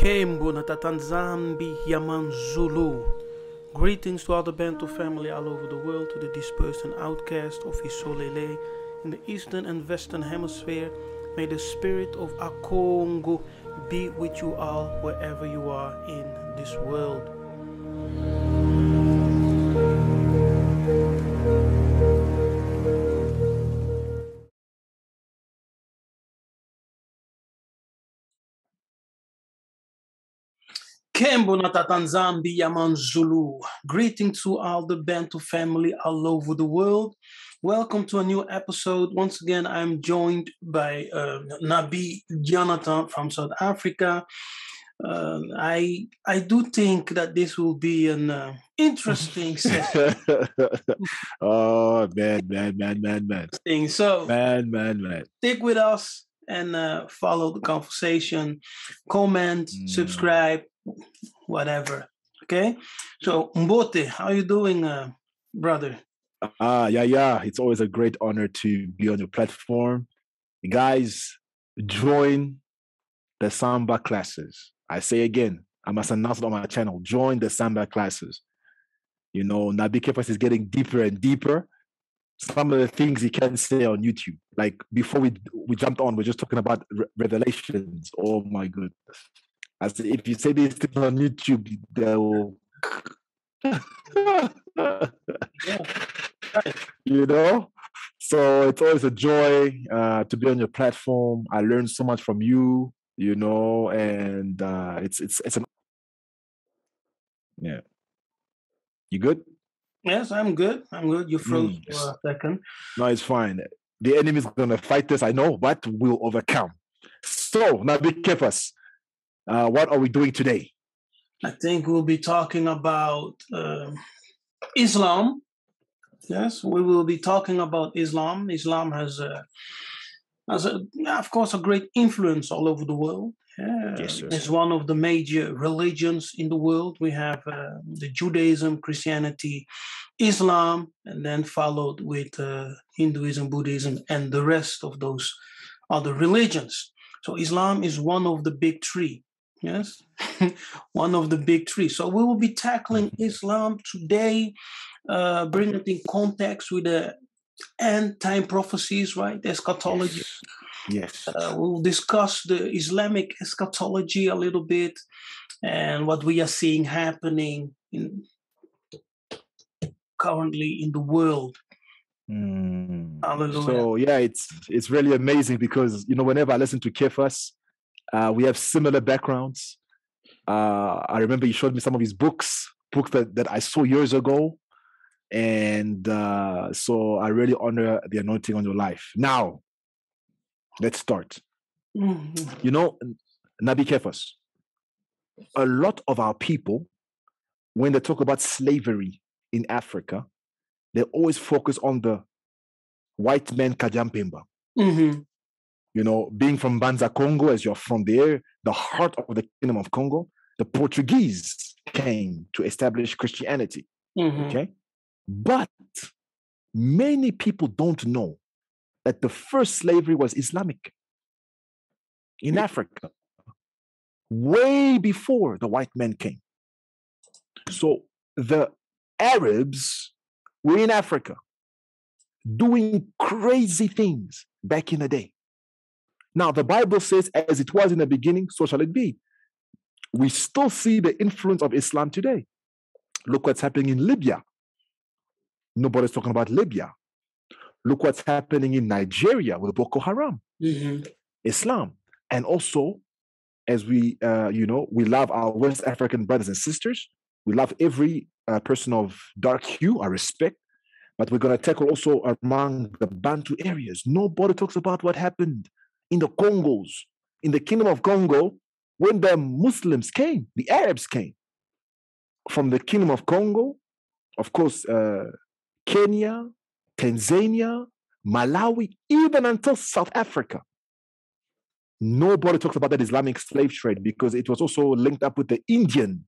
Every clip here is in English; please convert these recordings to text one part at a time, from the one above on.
Tshilombo Natatanzambi Yaman Zulu. Greetings to all the Bantu family all over the world, to the dispersed and outcast of Isolele in the eastern and western hemisphere. May the spirit of Akongo be with you all wherever you are in this world. Kembo Natatanzambi Yaman Zulu. Greeting to all the Bantu family all over the world. Welcome to a new episode. Once again, I'm joined by Nabi Yah'natan from South Africa. I do think that this will be an interesting session. Oh, man. So, Man. stick with us and follow the conversation. Comment, subscribe, whatever. Okay? So, Mbote, how you doing, brother? Yeah. It's always a great honor to be on your platform. Guys, join the Samba classes. I say again, I must announce it on my channel. Join the Samba classes. You know, Nabi Kefas is getting deeper and deeper. Some of the things he can say on YouTube. Like before we jumped on, we're just talking about revelations. Oh my goodness. As if you say these things on YouTube, they will you know? So it's always a joy to be on your platform. I learned so much from you, you know, and it's an yeah. You good? Yes, I'm good. You froze for a second. No, it's fine. The enemy is going to fight us, I know, but we'll overcome. So, now be careful. What are we doing today? I think we'll be talking about Islam. Yes, we will be talking about Islam. Islam has, of course, a great influence all over the world. Yes, sir. It's one of the major religions in the world. We have the Judaism, Christianity, Islam, and then followed with Hinduism, Buddhism, and the rest of those other religions. So Islam is one of the big three. Yes, one of the big three. So we will be tackling Islam today, bringing it in context with the end-time prophecies, right? The eschatology. Yes. We'll discuss the Islamic eschatology a little bit and what we are seeing happening currently in the world. Hallelujah. So yeah, it's really amazing because, you know, whenever I listen to Kefas, we have similar backgrounds. I remember he showed me some of his books that I saw years ago. And so I really honor the anointing on your life. Now, let's start. You know, Nabi Kefas, a lot of our people, when they talk about slavery in Africa, they always focus on the white man Kajampemba. You know, being from Banza, Congo, as you're from there, the heart of the Kingdom of Congo, the Portuguese came to establish Christianity. Okay? But many people don't know that the first slavery was Islamic in Africa, way before the white men came. So the Arabs were in Africa doing crazy things back in the day. Now, the Bible says, as it was in the beginning, so shall it be. We still see the influence of Islam today. Look what's happening in Libya. Nobody's talking about Libya. Look what's happening in Nigeria with Boko Haram, Islam. And also, as we, we love our West African brothers and sisters. We love every person of dark hue, I respect. But we're going to tackle also among the Bantu areas. Nobody talks about what happened in the Congos, in the Kingdom of Congo, when the Muslims came, the Arabs came. From the Kingdom of Congo, of course, Kenya, Tanzania, Malawi, even until South Africa. Nobody talks about that Islamic slave trade because it was also linked up with the Indian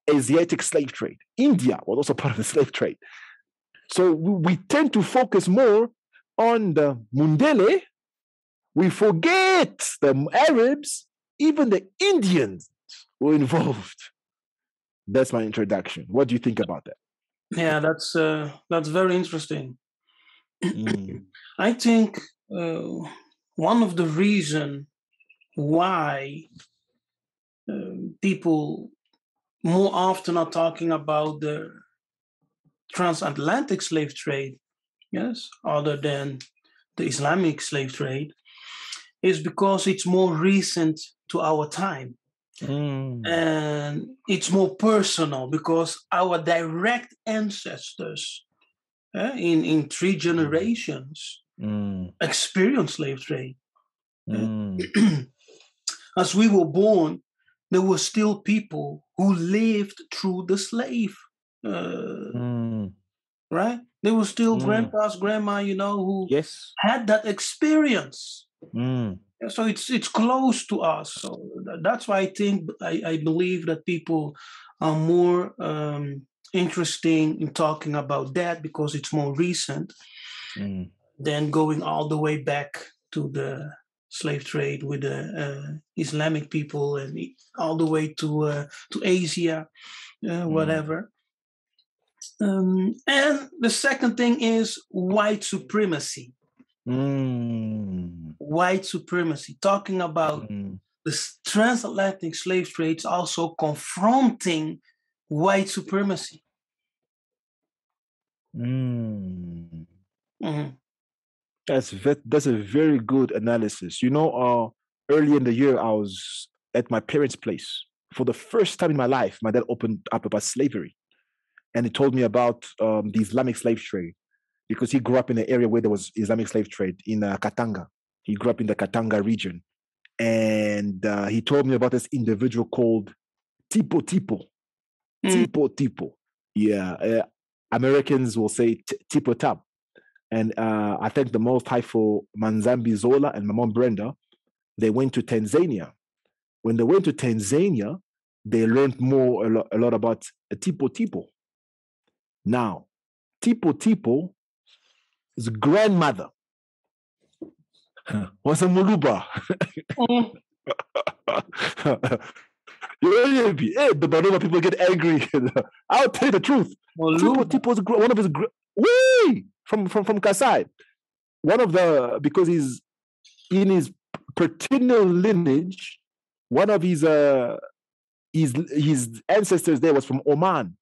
Asiatic slave trade. India was also part of the slave trade. So we tend to focus more on the Mundele. We forget the Arabs even the Indians were involved. That's my introduction. What do you think about that? Yeah, that's very interesting. I think one of the reasons why people more often are talking about the transatlantic slave trade, yes, other than the Islamic slave trade, is because it's more recent to our time. And it's more personal because our direct ancestors in 3 generations experienced slave trade. As we were born, there were still people who lived through the slave, right? There were still grandpas, grandma, who had that experience. So it's close to us. So that's why I believe that people are more interesting in talking about that because it's more recent than going all the way back to the slave trade with the Islamic people and all the way to Asia, whatever. And the second thing is white supremacy. White supremacy, talking about the transatlantic slave trades also confronting white supremacy. That's a very good analysis. Early in the year, I was at my parents' place. For the first time in my life, my dad opened up about slavery. And he told me about the Islamic slave trade, because he grew up in an area where there was Islamic slave trade in Katanga. He grew up in the Katanga region. And he told me about this individual called Tipo Tipo. Tipo Tipo. Yeah. Americans will say Tipo Tap. And I thank the Most High for Manzambi Zola and my mom Brenda. They went to Tanzania. When they went to Tanzania, they learned a lot about Tipo Tipo. Now, Tipo Tipo's grandmother was a Muluba. The Baroba people get angry. I'll tell you the truth. Tipo Tipo's one of his from Kasai. Because he's in his paternal lineage, one of his ancestors there was from Oman.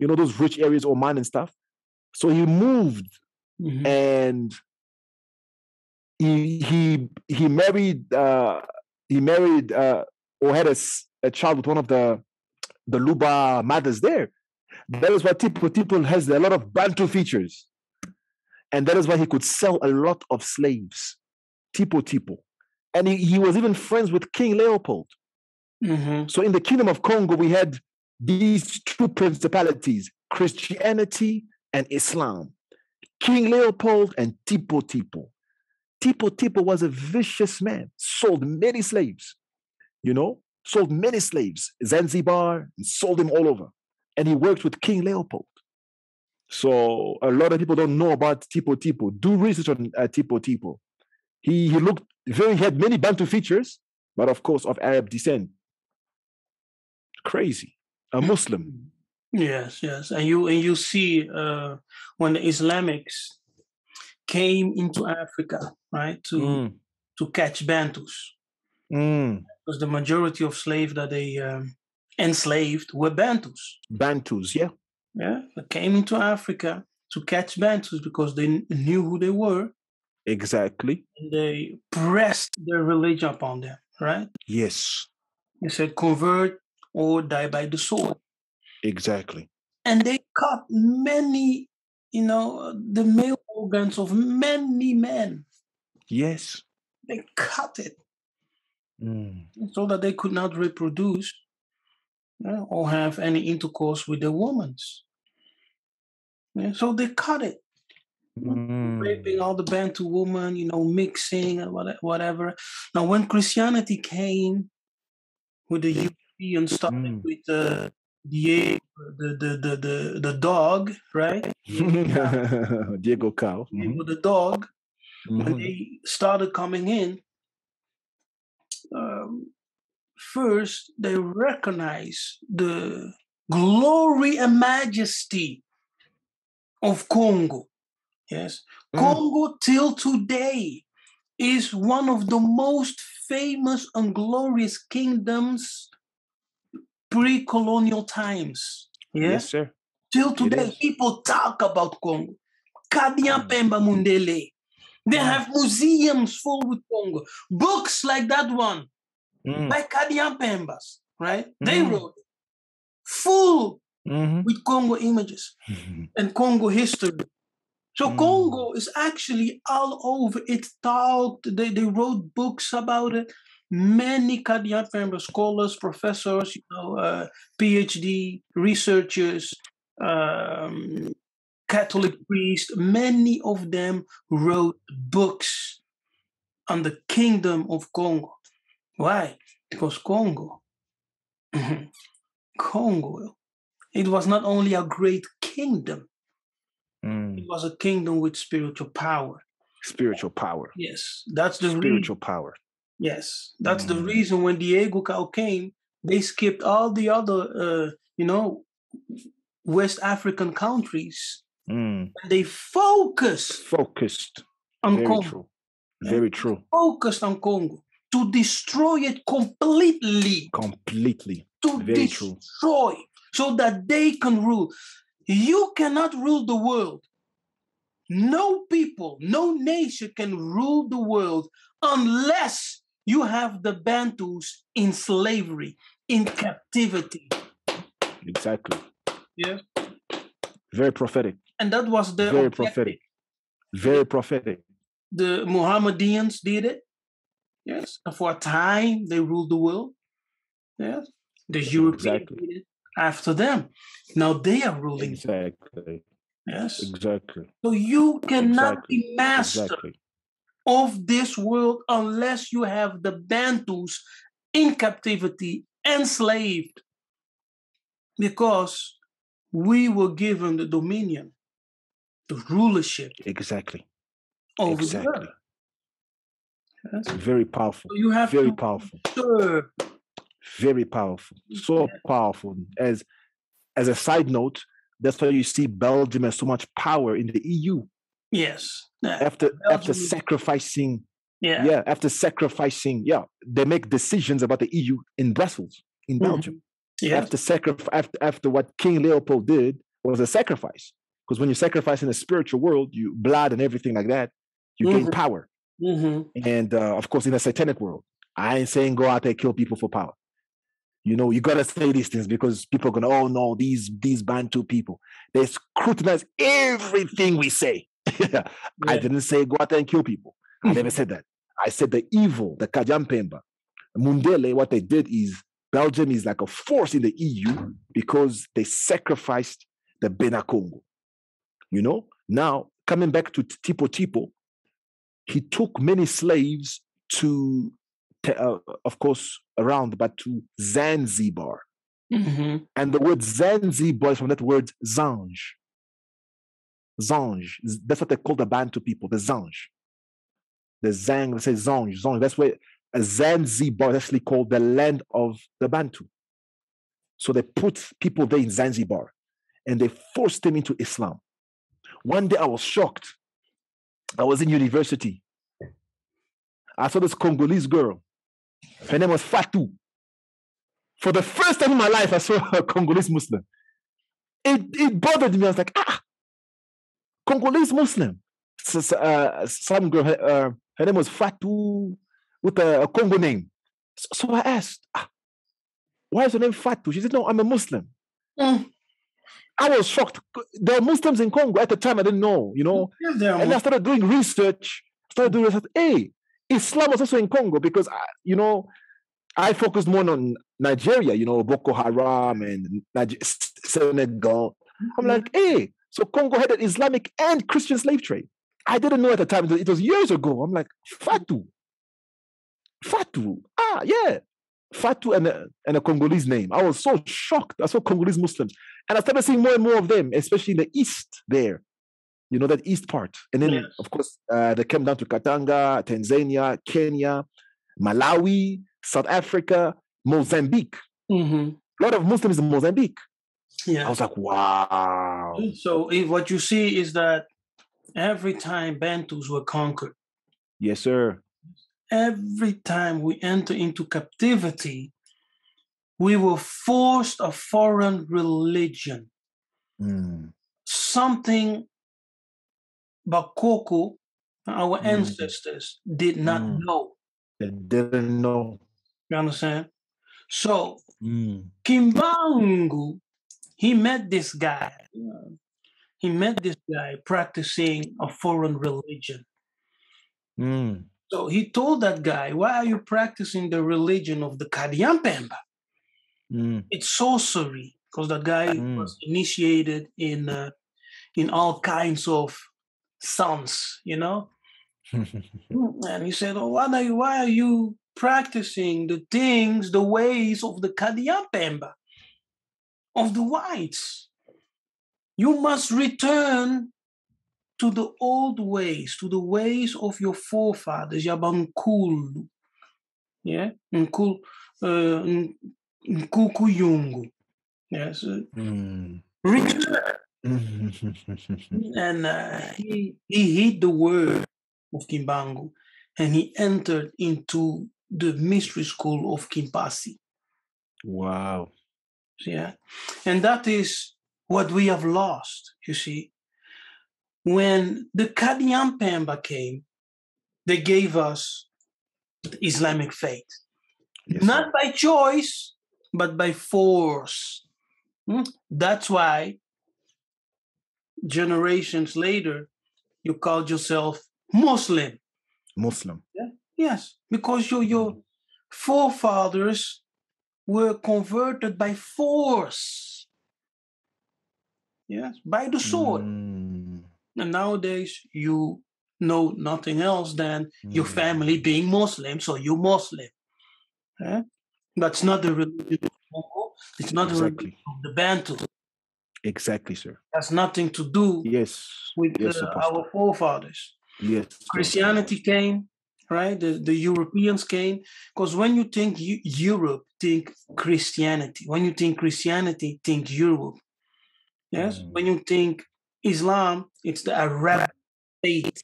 Those rich areas, Oman and stuff. So he moved and he married or had a child with one of the Luba mothers there. That is why Tipo has a lot of Bantu features. And that is why he could sell a lot of slaves. Tipo. And he was even friends with King Leopold. So in the Kingdom of Congo, we had these two principalities, Christianity and Islam. King Leopold and Tipo. Tipo was a vicious man, sold many slaves, Zanzibar, and sold them all over. And he worked with King Leopold. So a lot of people don't know about Tipo. Do research on Tipo. He had many Bantu features, but of course of Arab descent. Crazy. A Muslim. Yes. And you see when the Islamics came into Africa, right, to catch Bantus. Because the majority of slaves that they enslaved were Bantus. Bantus, yeah. Yeah, they came into Africa to catch Bantus because they knew who they were. Exactly. And they pressed their religion upon them, right? Yes. They said, convert or die by the sword. Exactly. And they cut many, the male organs of many men. Yes. They cut it so that they could not reproduce or have any intercourse with the women. So they cut it. Raping all the Bantu women, mixing and whatever. Now, when Christianity came with the European stuff, with the dog, right? Diego Cow. With the dog, when they started coming in, first they recognize the glory and majesty of Congo. Yes, Congo till today is one of the most famous and glorious kingdoms pre-colonial times. Yeah? Yes, sir. Till today, people talk about Congo. Kadian Pemba Mundele. They have museums full with Congo. Books like that one by Kadian Pembas, right? They wrote it. Full with Congo images and Congo history. So Congo is actually all over. It talked, they wrote books about it. Many Kadian Pemba scholars, professors, PhD researchers, Catholic priests, many of them wrote books on the kingdom of Congo. Why? Because Congo, it was not only a great kingdom, it was a kingdom with spiritual power. Spiritual power. Yes, that's the spiritual power. Yes, that's the reason when Diego Cao came, they skipped all the other, West African countries. And they focused on Very Congo. true. Very true. Focused on Congo to destroy it completely. To Very destroy true. So that they can rule. You cannot rule the world. No people, no nation can rule the world unless you have the Bantus in slavery, in captivity. Exactly. Yeah. Very prophetic. And that was the very objective. prophetic. Very prophetic. The Mohammedans did it. Yes. And for a time, they ruled the world. Yes. The Europeans did it after them. Now they are ruling. Exactly. Yes. Exactly. So you cannot be master of this world unless you have the Bantus in captivity, enslaved, because we were given the dominion, the rulership. Over the earth. Yes. Very powerful. So you have very to powerful. serve. Very powerful. So powerful. As a side note, that's why you see Belgium has so much power in the EU. Yes. After sacrificing, they make decisions about the EU in Brussels, in Belgium. Yes. After what King Leopold did was a sacrifice. Because when you sacrifice in the spiritual world, you blood and everything like that, you gain power. And of course, in the satanic world, I ain't saying go out there kill people for power. You gotta say these things because people are gonna, oh no, these Bantu people, they scrutinize everything we say. I didn't say go out there and kill people. I never said that. I said the evil, the Kajampemba, Mundele, what they did is Belgium is like a force in the EU because they sacrificed the Bena Congo. Now coming back to Tipo, he took many slaves to of course, around, but to Zanzibar. And the word Zanzibar is from that word Zanj. Zanj. That's what they call the Bantu people, the Zanj. The Zang, they say Zanj. That's where Zanzibar is actually called the land of the Bantu. So they put people there in Zanzibar and they forced them into Islam. One day I was shocked. I was in university. I saw this Congolese girl. Her name was Fatou. For the first time in my life, I saw a Congolese Muslim. It bothered me. I was like, Congolese Muslim. Some girl, her name was Fatou with a Congo name. So I asked, why is her name Fatou? She said, no, I'm a Muslim. I was shocked. There are Muslims in Congo. At the time, I didn't know, And I started doing research. Hey, Islam was also in Congo because, I focused more on Nigeria, Boko Haram and Senegal. I'm like, hey, so Congo had an Islamic and Christian slave trade. I didn't know at the time. It was years ago. I'm like, Fatou. Yeah. Fatou and a Congolese name. I was so shocked. I saw Congolese Muslims. And I started seeing more and more of them, especially in the east there. That east part. And then, of course, they came down to Katanga, Tanzania, Kenya, Malawi, South Africa, Mozambique. Mm-hmm. A lot of Muslims in Mozambique. Yeah. I was like, wow. So what you see is that every time Bantus were conquered, Yes, sir. every time we enter into captivity, we were forced a foreign religion. Something Bakoko, our ancestors, did not know. They didn't know. You understand? So Kimbangu, he met this guy. He met this guy practicing a foreign religion. So he told that guy, why are you practicing the religion of the Kadiampemba? It's sorcery, because that guy was initiated in all kinds of sons, you know? And he said, oh, why are you practicing the things, the ways of the Kadiampemba, of the whites? You must return to the old ways, to the ways of your forefathers, Yabankulu, yeah, Nkukuyungu, yes, return. And he hid the word of Kimbangu, and he entered into the mystery school of Kimpasi. Wow. Yeah, and that is what we have lost, you see. When the Kadiampemba came, they gave us the Islamic faith. Yes, not sir. By choice, but by force. That's why generations later, you called yourself Muslim. Muslim. Yeah? Yes, because your forefathers were converted by force. Yes, by the sword. And nowadays, you know nothing else than your family being Muslim, so you're Muslim. Yeah? That's not the religion of Congo. It's not the religion of the Bantu. Exactly, sir. Has nothing to do with our forefathers. Yes. Christianity came, right? The Europeans came. Because when you think Europe, think Christianity. When you think Christianity, think Europe. Yes? When you think Islam, it's the Arab faith.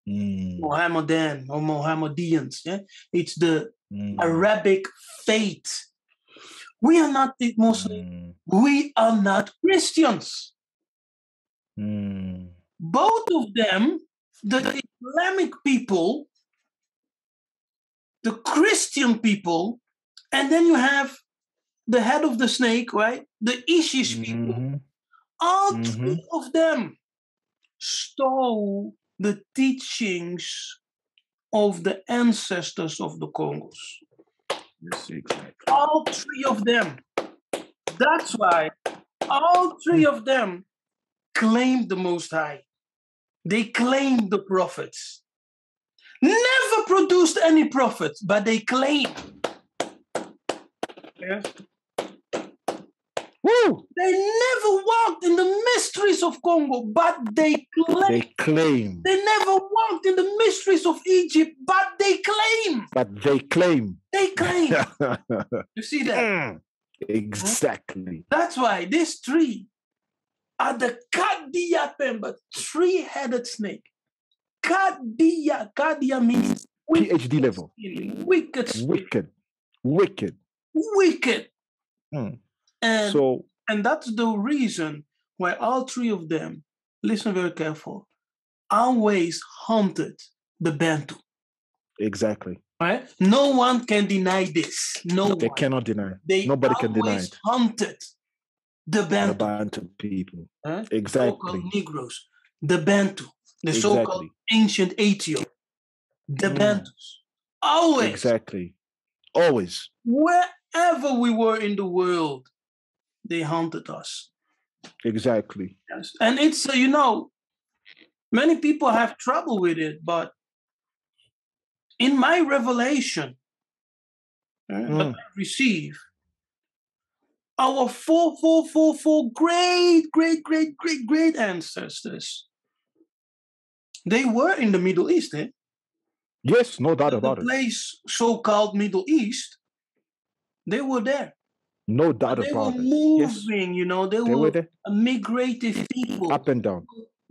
Mohammedan or Mohammedans. Yeah? It's the Arabic faith. We are not Muslim. We are not Christians. Both of them, the Islamic people, the Christian people, and then you have the head of the snake, right? The Ishish people. All three of them stole the teachings of the ancestors of the Congos. Yes, exactly. All three of them. That's why all three of them claimed the Most High. They claimed the prophets. Never produced any prophets, but they claimed. Yes. Woo! They never walked in the mysteries of Congo, but they claimed. They claim. They never walked in the mysteries of Egypt, but they claim. But they claim. They claim. You see that? Exactly. That's why these three are the Kadiampemba, three-headed snake. Kadia means PhD level. Wicked snake. Wicked. And that's the reason why all three of them, listen very careful, always hunted the Bantu. Exactly. Right? No one can deny this. They cannot deny. Nobody can deny it. Hunted the Bantu. The Bantu people. Exactly. So-called Negroes. The Bantu. The so-called ancient Ethiop. The Bantus. Always. Exactly. Always. Wherever we were in the world, they hunted us. Exactly. Yes. And it's, many people have trouble with it, but in my revelation that I receive, our four great ancestors, they were in the Middle East. Yes, no doubt The about it. place so-called Middle East, they were there. No But doubt they were about it. Yes, moving, they they were were there. migrative people. Up and down.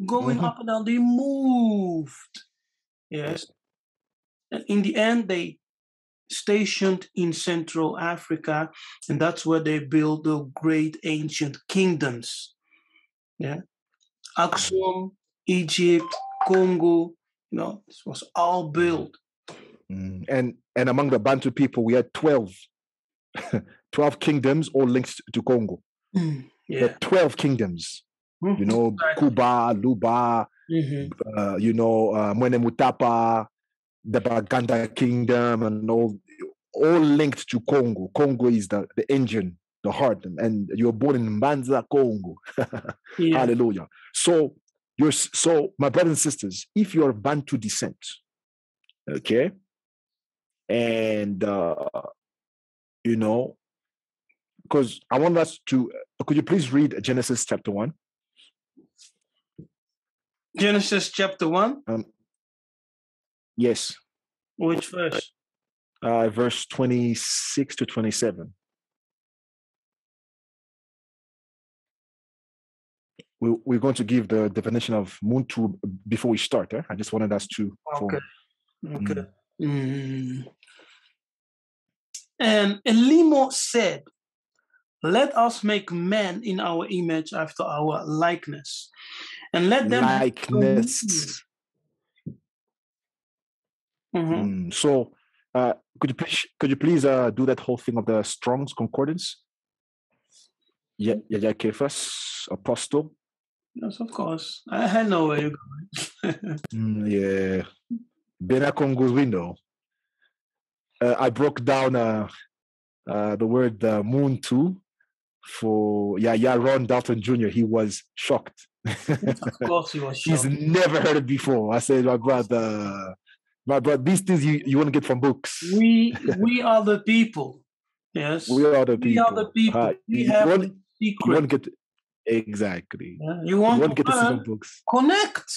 Going up and down, they moved. Yes. And in the end, they stationed in Central Africa, and that's where they built the great ancient kingdoms. Yeah. Aksum, Egypt, Congo, this was all built. And among the Bantu people, we had 12 kingdoms all linked to Congo. Yeah. The 12 kingdoms. Kuba, Luba, Mwene Mutapa, the Baganda kingdom, and all linked to Congo. Congo is the engine, the heart, and you're born in Mbanza, Congo. Yeah. Hallelujah. So my brothers and sisters, if you're Bantu descent, okay, and because I want us to, could you please read Genesis chapter 1? Genesis chapter 1? Yes. Which verse? Verse 26 to 27. We're going to give the definition of Muntu before we start. I just wanted us to. Okay. And Elimo said, "Let us make man in our image after our likeness, and let them likeness." So, could you please do that whole thing of the Strong's Concordance? Yah'natan Kephas, Apostle. Yes, of course. I know where you're going. Yeah. Bena Congo's window. I broke down the word Muntu for Ron Dalton Jr. He was shocked. Of course he was shocked. He's never heard it before. I said, my brother, these things you want to get from books. We are the people. Yes. We are the people. We are the people. We have the secret. You want to get exactly. Yeah. You want to get to see some books. Connect.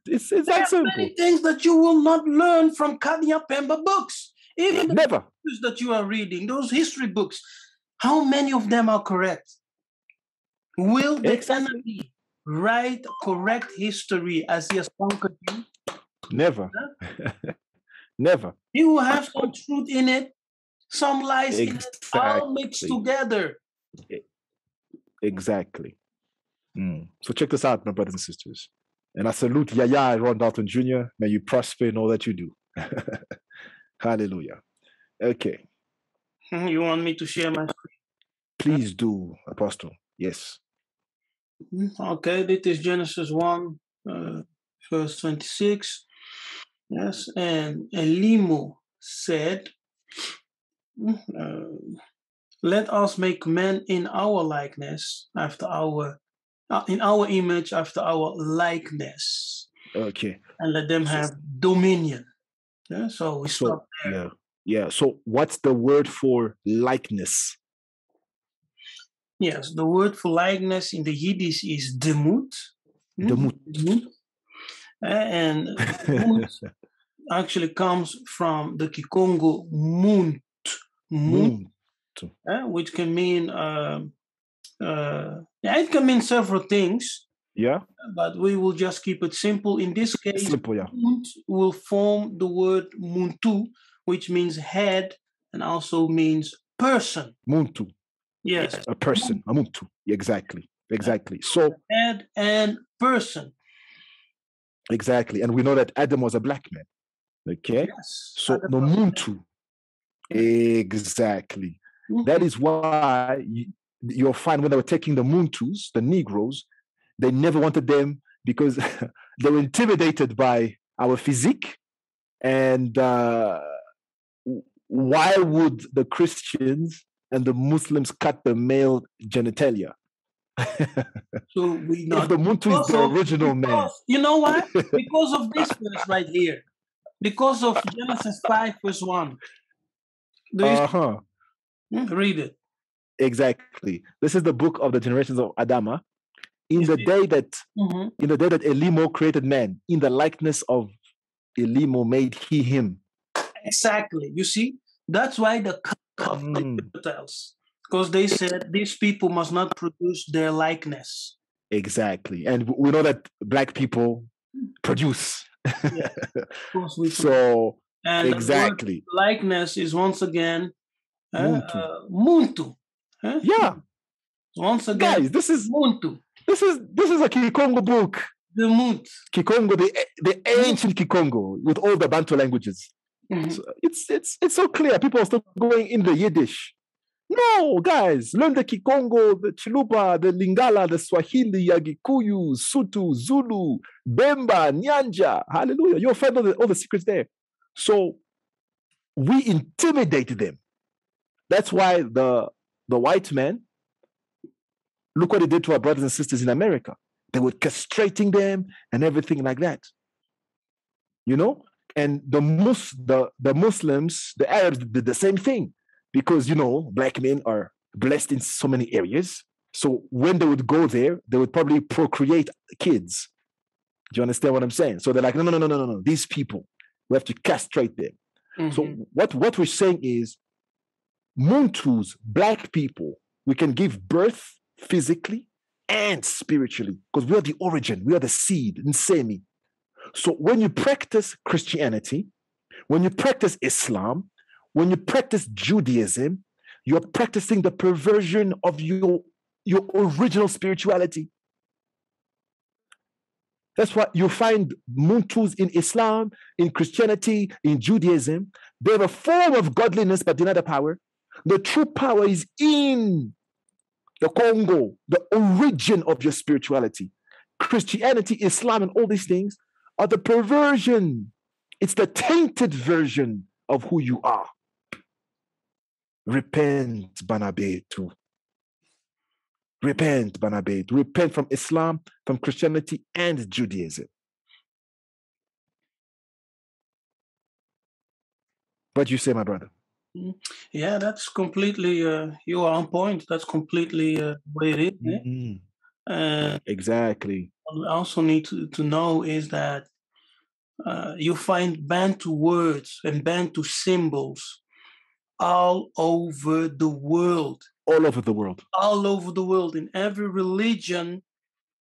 It's that simple. Many things that you will not learn from Kanya Pemba books. Even the never books that you are reading, those history books, how many of them are correct? Will the enemy write correct history as he has conquered you? Never. Never. He will have some truth in it, some lies in it, all mixed together. Exactly. So check this out, my brothers and sisters. And I salute Yah'ya Ron Dalton Jr. May you prosper in all that you do. Hallelujah. Okay. You want me to share my screen? Please do, Apostle. Yes. Okay, this is Genesis 1, verse 26. Yes, and Elimo said, "Let us make man in our likeness, after our in our image, after our likeness." Okay. And let them have dominion. Yeah, so we stop there. Yeah. So what's the word for likeness? Yes, the word for likeness in the Yiddish is demut. Demut. And demut actually comes from the Kikongo munt, which can mean it can mean several things. Yeah. But we will just keep it simple. In this case, munt will form the word muntu, which means head and also means person. Muntu. Yes. A person. A muntu. Exactly. So head and person. Exactly. And we know that Adam was a black man. Okay. Yes. So no muntu. Exactly. That is why you'll find when they were taking the muntus, the Negroes, they never wanted them because they were intimidated by our physique. And why would the Christians and the Muslims cut the male genitalia? So we not. If the Muntu is the original man. You know why? Because of this verse right here. Because of Genesis 5 verse 1. Read it. Exactly. This is the book of the generations of Adama. In the day that Elimo created man in the likeness of Elimo made he him. Exactly. You see, that's why the cut of the Gentiles, because they said these people must not produce their likeness. Exactly. And we know that Black people produce. Yeah, of course we so, and exactly. The word likeness is once again Muntu. Muntu. Yeah. Once again, guys, this is Muntu. This is a Kikongo book. The Mut. Kikongo, the ancient Kikongo with all the Bantu languages. So it's so clear. People are still going in the Yiddish. No, guys, learn the Kikongo, the Chiluba, the Lingala, the Swahili, Yagikuyu, Sutu, Zulu, Bemba, Nyanja. Hallelujah. You'll find all the secrets there. So we intimidate them. That's why the white man, look what they did to our brothers and sisters in America. They were castrating them and everything like that. You know? And the Muslims, the Arabs did the same thing. Because, you know, Black men are blessed in so many areas. So when they would go there, they would probably procreate kids. Do you understand what I'm saying? So they're like, no. These people, we have to castrate them. So what we're saying is, Muntus, Black people, we can give birth physically and spiritually, because we are the origin, we are the seed, Nsemi. So when you practice Christianity, when you practice Islam, when you practice Judaism, you're practicing the perversion of your original spirituality. That's why you find Muntus in Islam, in Christianity, in Judaism. They have a form of godliness, but deny the power. The true power is in the Congo, the origin of your spirituality. Christianity, Islam, and all these things are the perversion. It's the tainted version of who you are. Repent, Banabetu. Repent, Banabetu. Repent from Islam, from Christianity, and Judaism. What do you say, my brother? Yeah, that's completely, you are on point. That's completely the way it is. Exactly. What I also need to know is that you find Bantu words and Bantu symbols all over the world. All over the world. All over the world. In every religion,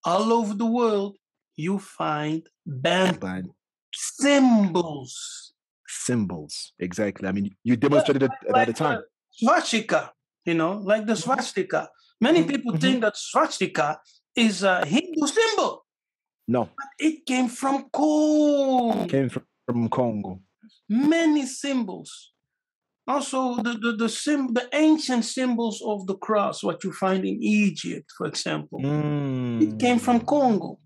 all over the world, you find Bantu symbols. Symbols, exactly. I mean, you demonstrated it at the time. Swastika, you know, like the swastika. Many people think that swastika is a Hindu symbol. No. But it came from Congo. Came from Congo. Many symbols. Also, the ancient symbols of the cross, what you find in Egypt, for example, it came from Congo.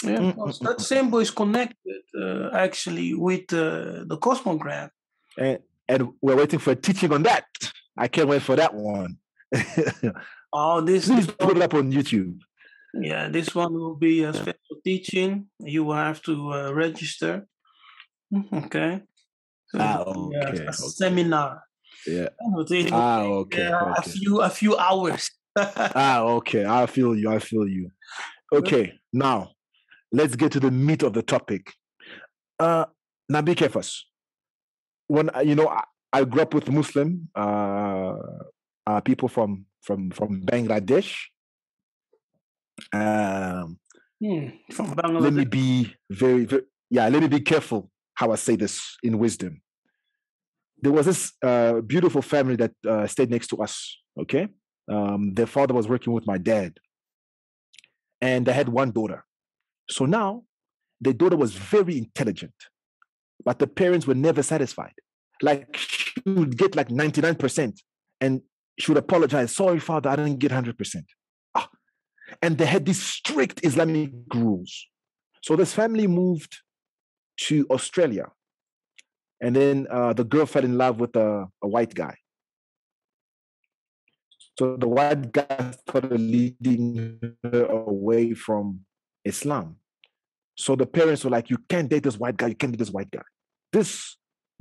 Yeah, that symbol is connected actually with the cosmogram. And we're waiting for a teaching on that. I can't wait for that one. Please put it up on YouTube. Yeah, this one will be a special teaching. You will have to register. Okay. Okay. A seminar. Yeah. Okay. A few hours. Okay. I feel you. Okay. Now, let's get to the meat of the topic. Now, be careful. When I grew up with Muslim people from Bangladesh. From Bangladesh. Let me be let me be careful how I say this in wisdom. There was this beautiful family that stayed next to us. Okay, their father was working with my dad, and they had one daughter. So now, their daughter was very intelligent, but the parents were never satisfied. Like, she would get like 99%, and she would apologize. Sorry, father, I didn't get 100%. And they had these strict Islamic rules. So this family moved to Australia. And then the girl fell in love with a white guy. So the white guy started leading her away from Islam. So the parents were like, you can't date this white guy. You can't date this white guy. This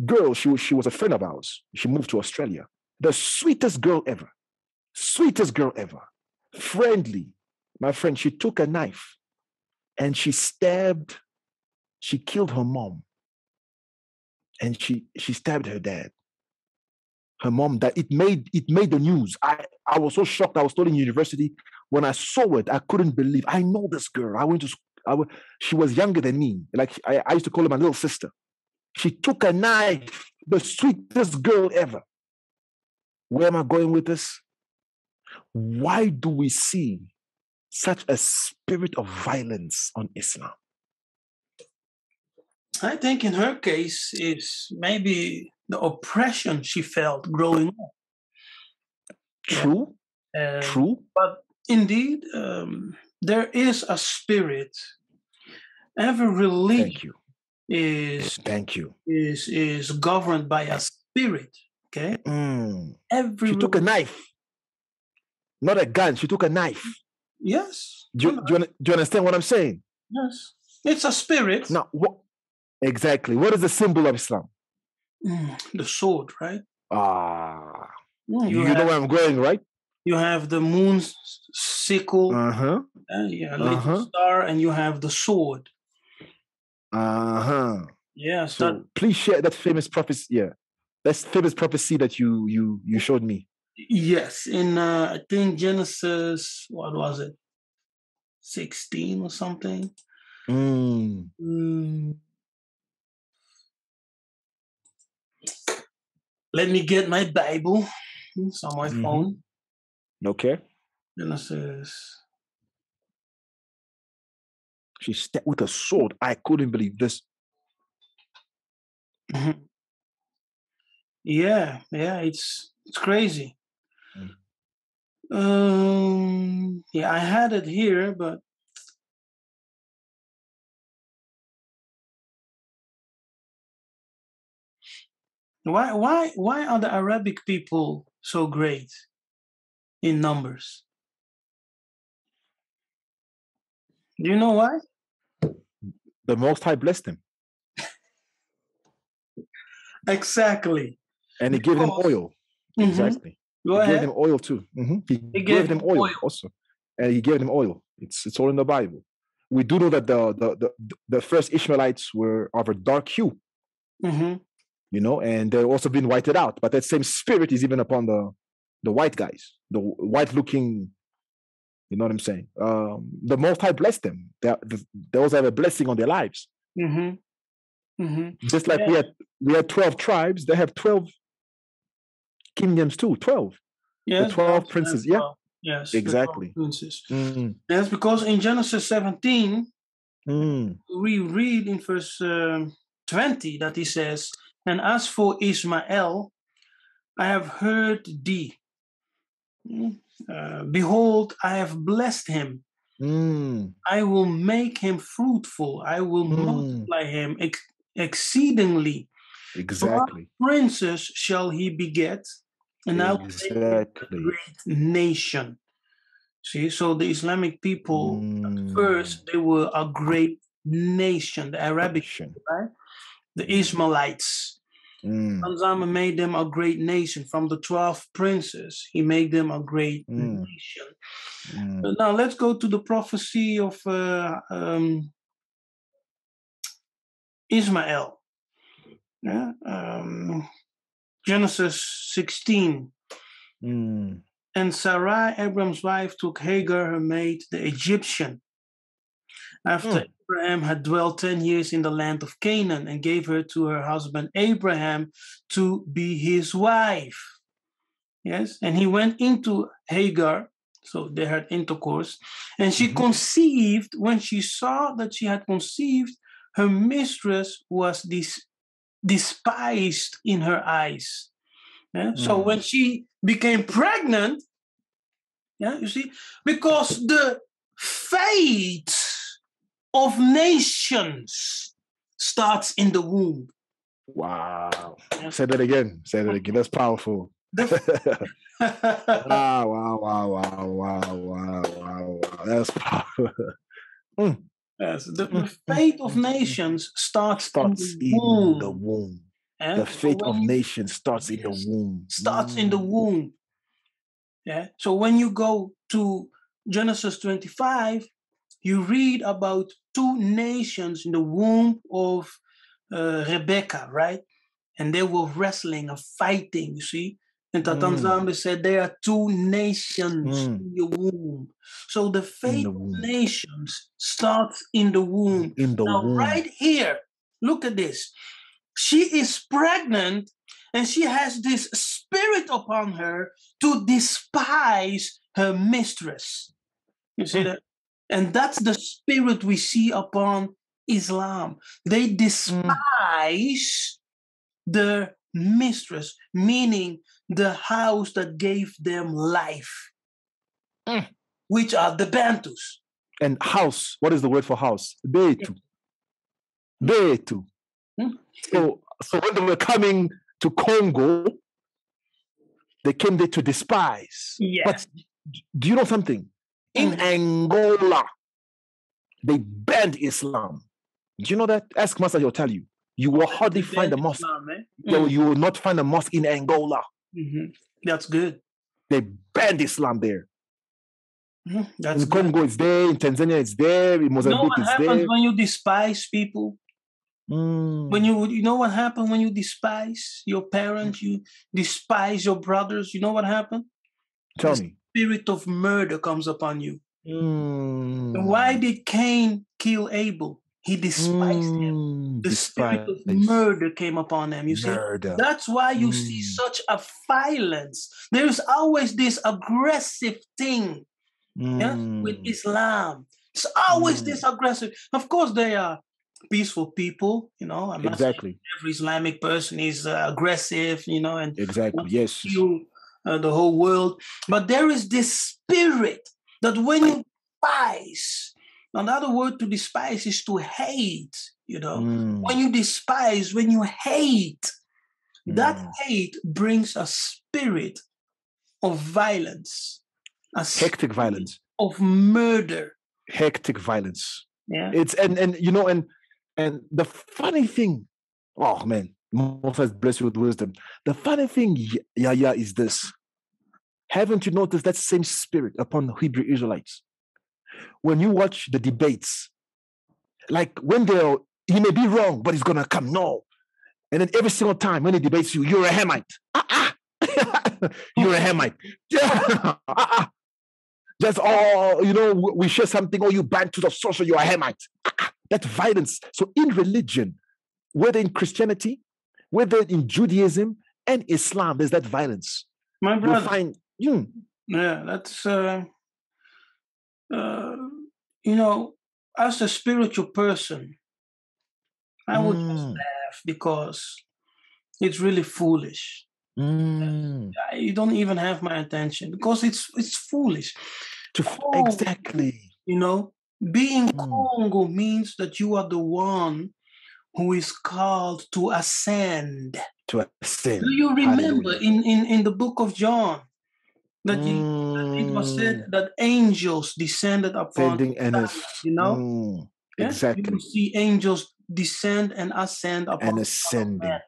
girl, she was a friend of ours. She moved to Australia. The sweetest girl ever. Sweetest girl ever. Friendly. My friend, she took a knife and she killed her mom and she stabbed her dad. Her mom died. It made the news. I was so shocked. I was still in university. When I saw it, I couldn't believe. I know this girl. She was younger than me. Like I used to call her my little sister. She took a knife, the sweetest girl ever. Where am I going with this? Why do we see such a spirit of violence on Islam? I think in her case is maybe the oppression she felt growing up. True. True. But indeed, there is a spirit. Every religion is governed by a spirit. Okay. She took a knife, not a gun. She took a knife. Yes. Do you understand what I'm saying? Yes. It's a spirit. Now, what exactly? What is the symbol of Islam? The sword, right? You know where I'm going, right? You have the moon's sickle, little star, and you have the sword. Yeah. So please share that famous prophecy. Yeah, that's famous prophecy that you showed me. Yes, in I think Genesis. What was it? 16 or something. Let me get my Bible. It's on my phone. Okay. Genesis. She stabbed with a sword. I couldn't believe this. Yeah, it's crazy. Yeah, I had it here, but why are the Arabic people so great in numbers? Do you know why? The Most High blessed them. Exactly. And he gave them oil. Exactly. Go ahead. Gave them oil too. He gave them oil also. And he gave them oil. It's all in the Bible. We do know that the first Ishmaelites were of a dark hue. You know, and they're also been whited out. But that same spirit is even upon the white guys, the white looking, you know what I'm saying? The Most High blessed them. They also have a blessing on their lives. Just like we had 12 tribes, they have 12 kingdoms too. 12. Yes, the 12 princes. Yeah. Yes. Exactly. 12 princes. Yes, because in Genesis 17, we read in verse 20 that he says, "And as for Ishmael, I have heard thee. Behold, I have blessed him. I will make him fruitful. I will multiply him exceedingly. Exactly. 12 princes shall he beget, and I will make him a great nation." See, so the Islamic people, first, they were a great nation, the Arabic, right? The Ishmaelites. Zama made them a great nation. From the 12 princes, he made them a great nation. Now let's go to the prophecy of Ismael. Yeah? Genesis 16. And Sarai, Abram's wife, took Hagar, her maid, the Egyptian, after Abraham had dwelt 10 years in the land of Canaan, and gave her to her husband Abraham to be his wife. Yes, and he went into Hagar, so they had intercourse, and she conceived. When she saw that she had conceived, her mistress was despised in her eyes. Yeah? So when she became pregnant, you see, because the fate of nations starts in the womb. Wow. Say that again. That's powerful. Wow. That's powerful. Yes, the fate of nations starts in the womb. The fate of nations starts in the womb. Starts in the womb. Yeah. So when you go to Genesis 25, you read about two nations in the womb of Rebecca, right? and they were wrestling and fighting, you see. And Tatan Zambi said there are two nations in your womb. So the fate of nations starts in the womb. Now, right here, look at this. She is pregnant and she has this spirit upon her to despise her mistress. You see that? And that's the spirit we see upon Islam. They despise the mistress, meaning the house that gave them life, which are the Bantus. And house, what is the word for house? Betu. Betu. So when they were coming to Congo, they came there to despise. Yes. But do you know something? In Angola, they banned Islam. Do you know that? Ask Master, he'll tell you. You will hardly find a mosque. Islam, you will not find a mosque in Angola. That's good. They banned Islam there. That's in Congo, it's there. In Tanzania, it's there. In Mozambique, it's there. What happens when you despise people? When you know what happened when you despise your parents, you despise your brothers, you know what happened? Tell me. The spirit of murder comes upon you. And why did Cain kill Abel? He despised him. The spirit of murder came upon him. You see, that's why you see such a violence. There is always this aggressive thing with Islam. It's always this aggressive. Of course, they are peaceful people, you know. I'm not saying every Islamic person is aggressive, you know, and kill the whole world. But there is this spirit that when you despise, another word to despise is to hate, you know. When you despise, when you hate, that hate brings a spirit of violence. Hectic violence. Of murder. Hectic violence. Yeah. It's and you know, and the funny thing, oh man, most has blessed you with wisdom. The funny thing, Yahya, is this. Haven't you noticed that same spirit upon the Hebrew Israelites? When you watch the debates, like when he may be wrong, but he's gonna come, no. And then every single time when he debates you, you're a Hamite. You're a Hamite. Just, you know, we share something, or you Bantus of social, you're a Hamite. That violence. So in religion, whether in Christianity, whether in Judaism and Islam, there's that violence. My brother. You find, yeah, that's, you know, as a spiritual person, I would just laugh because it's really foolish. You don't even have my attention because it's foolish. Exactly. You know, being Congo means that you are the one who is called to ascend. To ascend. Do you remember in the book of John that it was said that angels descended upon you know? Exactly. You see angels descend and ascend upon and ascending.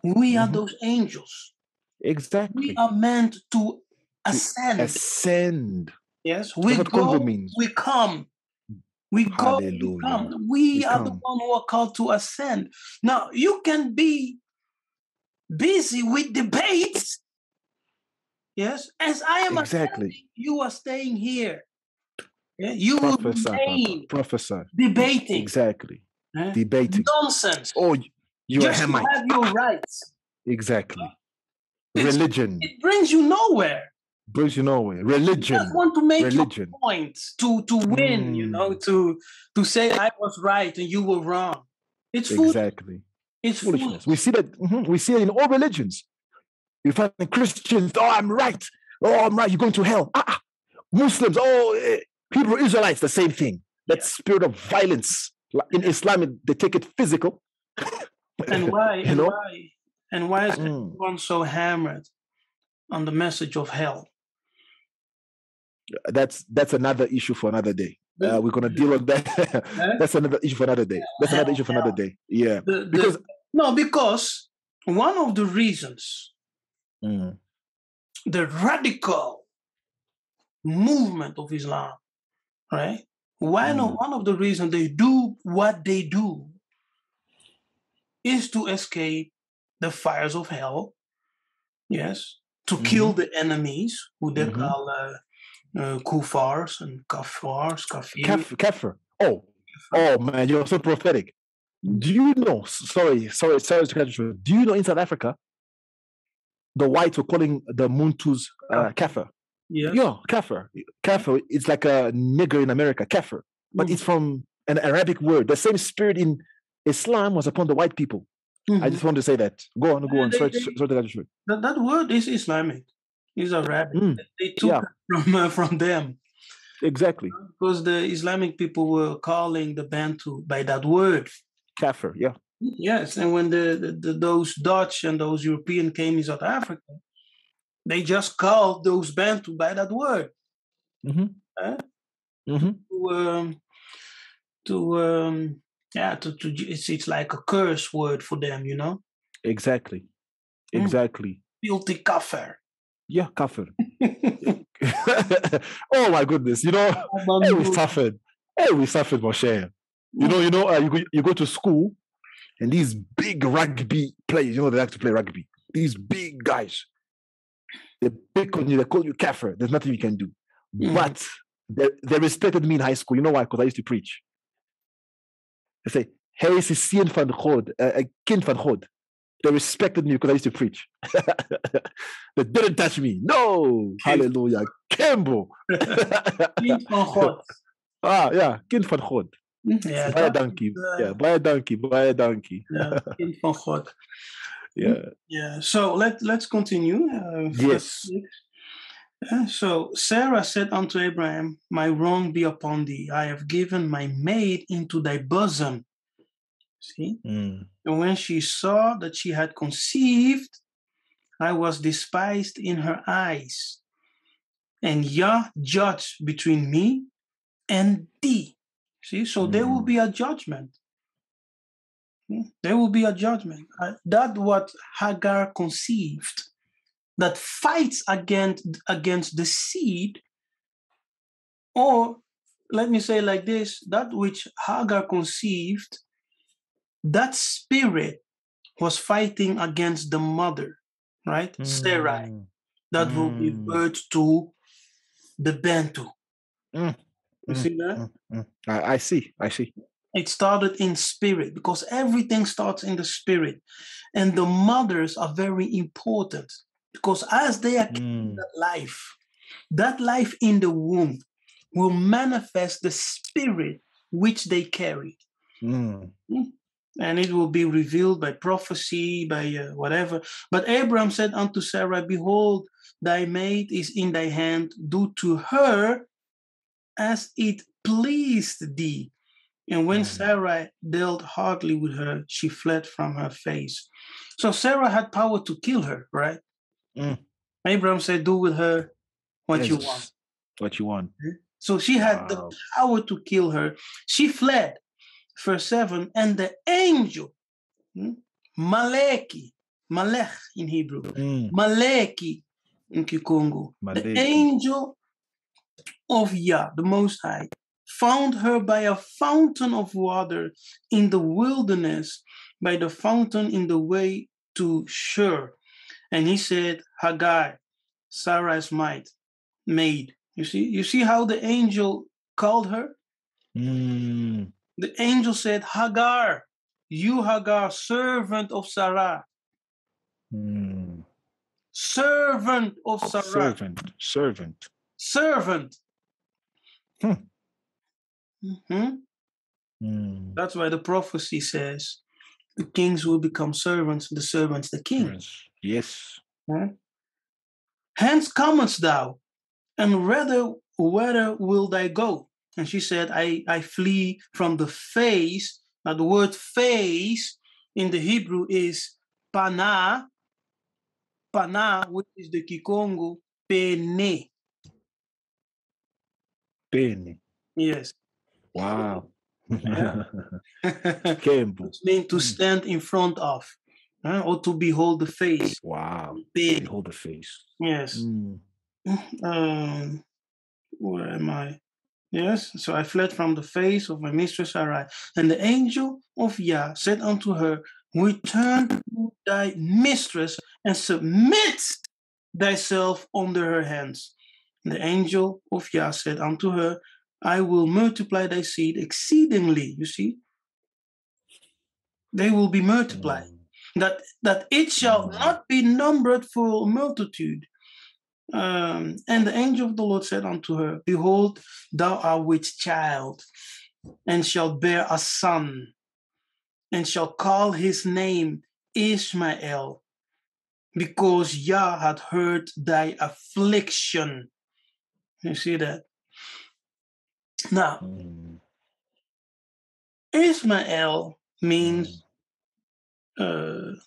We are those angels. Exactly. We are meant to ascend. Ascend. Yes, we That's go, what Congo means. we come. We go, we come. We are the one who are called to ascend. Now, you can be busy with debates. Yes, as I am ascending, you are staying here. Yeah? You will remain debating. Exactly. Debating. Nonsense. Oh, you're a Hamite. Just to have your rights. Exactly. Religion. It brings you nowhere. Brings you nowhere. Religion. You just want to make your point to win, you know, to say I was right and you were wrong. It's exactly. It's foolishness. We see that. We see it in all religions. You find Christians. Oh, I'm right. Oh, I'm right. You're going to hell. Muslims. Oh, Hebrew Israelites. The same thing. That spirit of violence. In Islam, they take it physical. And why? And why is everyone so hammered on the message of hell? That's another issue for another day. We're gonna deal with that. That's another issue for another day. That's another issue for another day. Yeah. Because one of the reasons the radical movement of Islam, right? One of the reasons they do what they do is to escape the fires of hell. Yes, to kill the enemies who they call kufars and kafars, kafir. Kafir. Oh, man, you're so prophetic. Do you know? Sorry to cut you. Do you know in South Africa, the whites were calling the Muntu kafir? Yes. Yeah, kafir. Kafir. It's like a nigger in America, kafir, but it's from an Arabic word. The same spirit in Islam was upon the white people. I just want to say that. Go on. Sorry to cut you. That word is Islamic. It's Arabic. They took it from them. Exactly. Because the Islamic people were calling the Bantu by that word. Kafir, yeah. Yes, and when those Dutch and those European came in South Africa, they just called those Bantu by that word. It's like a curse word for them, you know. Exactly. Filthy kafir. Yeah, kafir. Oh my goodness, you know, we suffered, Moshe. You go to school and these big rugby players, you know, they like to play rugby. These big guys, they pick on you, they call you kafir. There's nothing you can do. But they respected me in high school. You know why? Because I used to preach. They say, "Hey, is een van God, a kind van God." They respected me because I used to preach. They didn't touch me. No, hallelujah, Kembo. Kind van God. Yeah, kind van God. Yeah, buy a donkey. Buy a donkey. Yeah, kind van God. Yeah. So let's continue. Yes. So Sarah said unto Abraham, "My wrong be upon thee. I have given my maid into thy bosom." See? And when she saw that she had conceived, I was despised in her eyes. And Yah judged between me and thee. See? So there will be a judgment. There will be a judgment. That what Hagar conceived, that fights against the seed, or let me say like this, that which Hagar conceived, that spirit was fighting against the mother, right? Sarai, that will give birth to the Bantu. You see that? I see. It started in spirit, because everything starts in the spirit. And the mothers are very important, because as they are carrying that life in the womb will manifest the spirit which they carry. And it will be revealed by prophecy, by whatever. But Abraham said unto Sarah, "Behold, thy maid is in thy hand. Do to her as it pleased thee." And when Sarah dealt hardly with her, she fled from her face. So Sarah had power to kill her, right? Abraham said, "Do with her what you want." What you want. So she had the power to kill her. She fled. Verse 7, and the angel, Malek in Hebrew, Maleki in Kikongo, the angel of Yah, the Most High, found her by a fountain of water in the wilderness, by the fountain in the way to Shur. And he said, "Hagar, Sarah's maid." You see how the angel called her? The angel said, "Hagar, you Hagar, servant of Sarah." Servant of Sarah. Servant. That's why the prophecy says the kings will become servants, the servants the kings. Yes. Hence comest thou, and whether will thy go? And she said, I flee from the face. Now the word face in the Hebrew is pana, which is the Kikongo, pene. Pene. Yes. Wow. Which means to stand in front of, or to behold the face. Wow. Behold the face. Yes. Where am I? Yes. So I fled from the face of my mistress Sarai. And the angel of Yah said unto her, return to thy mistress and submit thyself under her hands. And the angel of Yah said unto her, I will multiply thy seed exceedingly. You see, they will be multiplied, that it shall not be numbered for multitude. And the angel of the Lord said unto her, Behold, thou art with child, and shalt bear a son, and shall call his name Ishmael, because Yah hath heard thy affliction. You see that? Now, Ishmael means heard